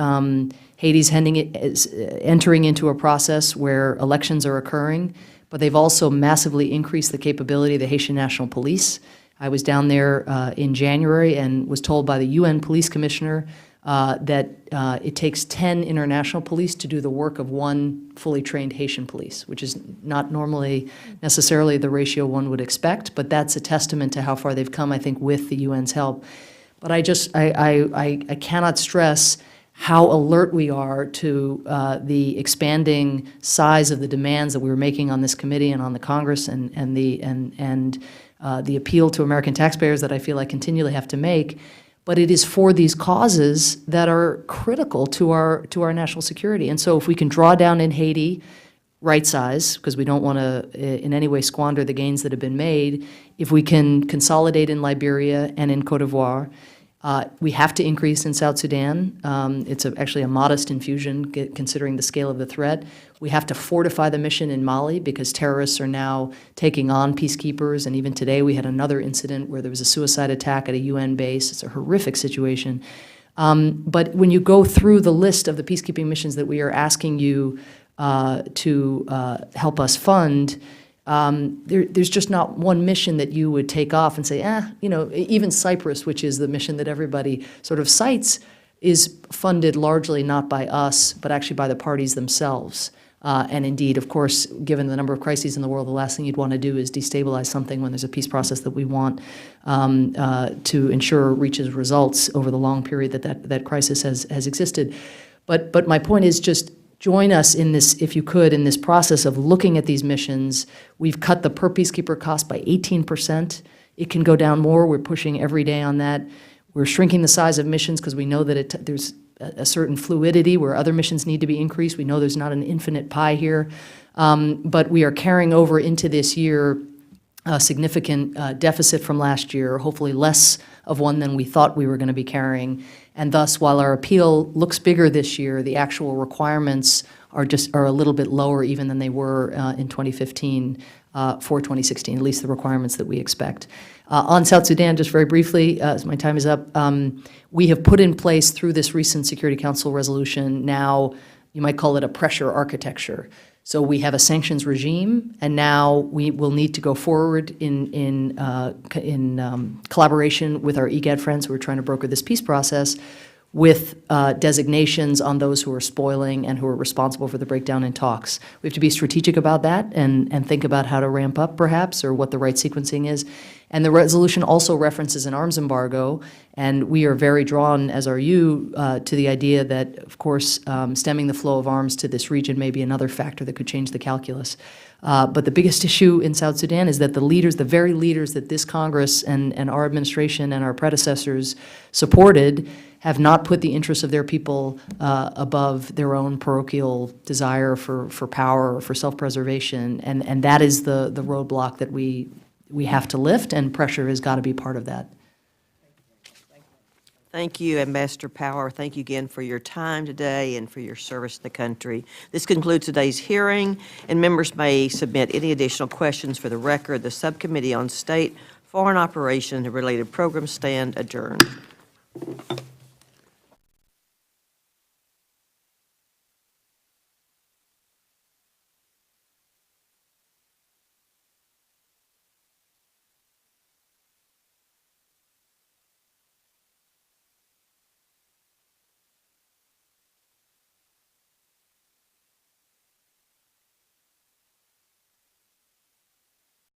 Haiti's entering into a process where elections are occurring, but they've also massively increased the capability of the Haitian National Police. I was down there in January and was told by the UN Police Commissioner that it takes 10 international police to do the work of one fully trained Haitian police, which is not normally necessarily the ratio one would expect, but that's a testament to how far they've come, I think, with the UN's help. But I cannot stress how alert we are to the expanding size of the demands that we were making on this committee and on the Congress, and the appeal to American taxpayers that I feel I continually have to make. But it is for these causes that are critical to our national security. And so if we can draw down in Haiti, right size, because we don't want to in any way squander the gains that have been made, if we can consolidate in Liberia and in Cote d'Ivoire, we have to increase in South Sudan. It's actually a modest infusion considering the scale of the threat. We have to fortify the mission in Mali because terrorists are now taking on peacekeepers, and even today we had another incident where there was a suicide attack at a UN base. It's a horrific situation. But when you go through the list of the peacekeeping missions that we are asking you to help us fund, there's just not one mission that you would take off and say, even Cyprus, which is the mission that everybody sort of cites, is funded largely not by us, but actually by the parties themselves. And indeed, of course, given the number of crises in the world, the last thing you'd want to do is destabilize something when there's a peace process that we want to ensure reaches results over the long period that crisis has existed. But my point is just join us in this, if you could, in this process of looking at these missions. We've cut the per peacekeeper cost by 18%. It can go down more. We're pushing every day on that. We're shrinking the size of missions because we know that there's a certain fluidity where other missions need to be increased. We know there's not an infinite pie here. But we are carrying over into this year a significant deficit from last year, hopefully less of one than we thought we were going to be carrying. And thus, while our appeal looks bigger this year, the actual requirements are a little bit lower even than they were in 2015 for 2016, at least the requirements that we expect. On South Sudan, just very briefly, as my time is up, we have put in place through this recent Security Council resolution now, you might call it a pressure architecture. So we have a sanctions regime, and now we will need to go forward in collaboration with our IGAD friends who are trying to broker this peace process with designations on those who are spoiling and who are responsible for the breakdown in talks. We have to be strategic about that and think about how to ramp up, perhaps, or what the right sequencing is. And the resolution also references an arms embargo, and we are very drawn, as are you, to the idea that, of course, stemming the flow of arms to this region may be another factor that could change the calculus. But the biggest issue in South Sudan is that the leaders, the very leaders that this Congress and our administration and our predecessors supported, have not put the interests of their people above their own parochial desire for power or for self-preservation, and that is the roadblock that we have to lift, and pressure has got to be part of that. Thank you, Ambassador Power. Thank you again for your time today and for your service to the country. This concludes today's hearing, and members may submit any additional questions for the record. The Subcommittee on State, Foreign Operations, and Related Programs stand adjourned.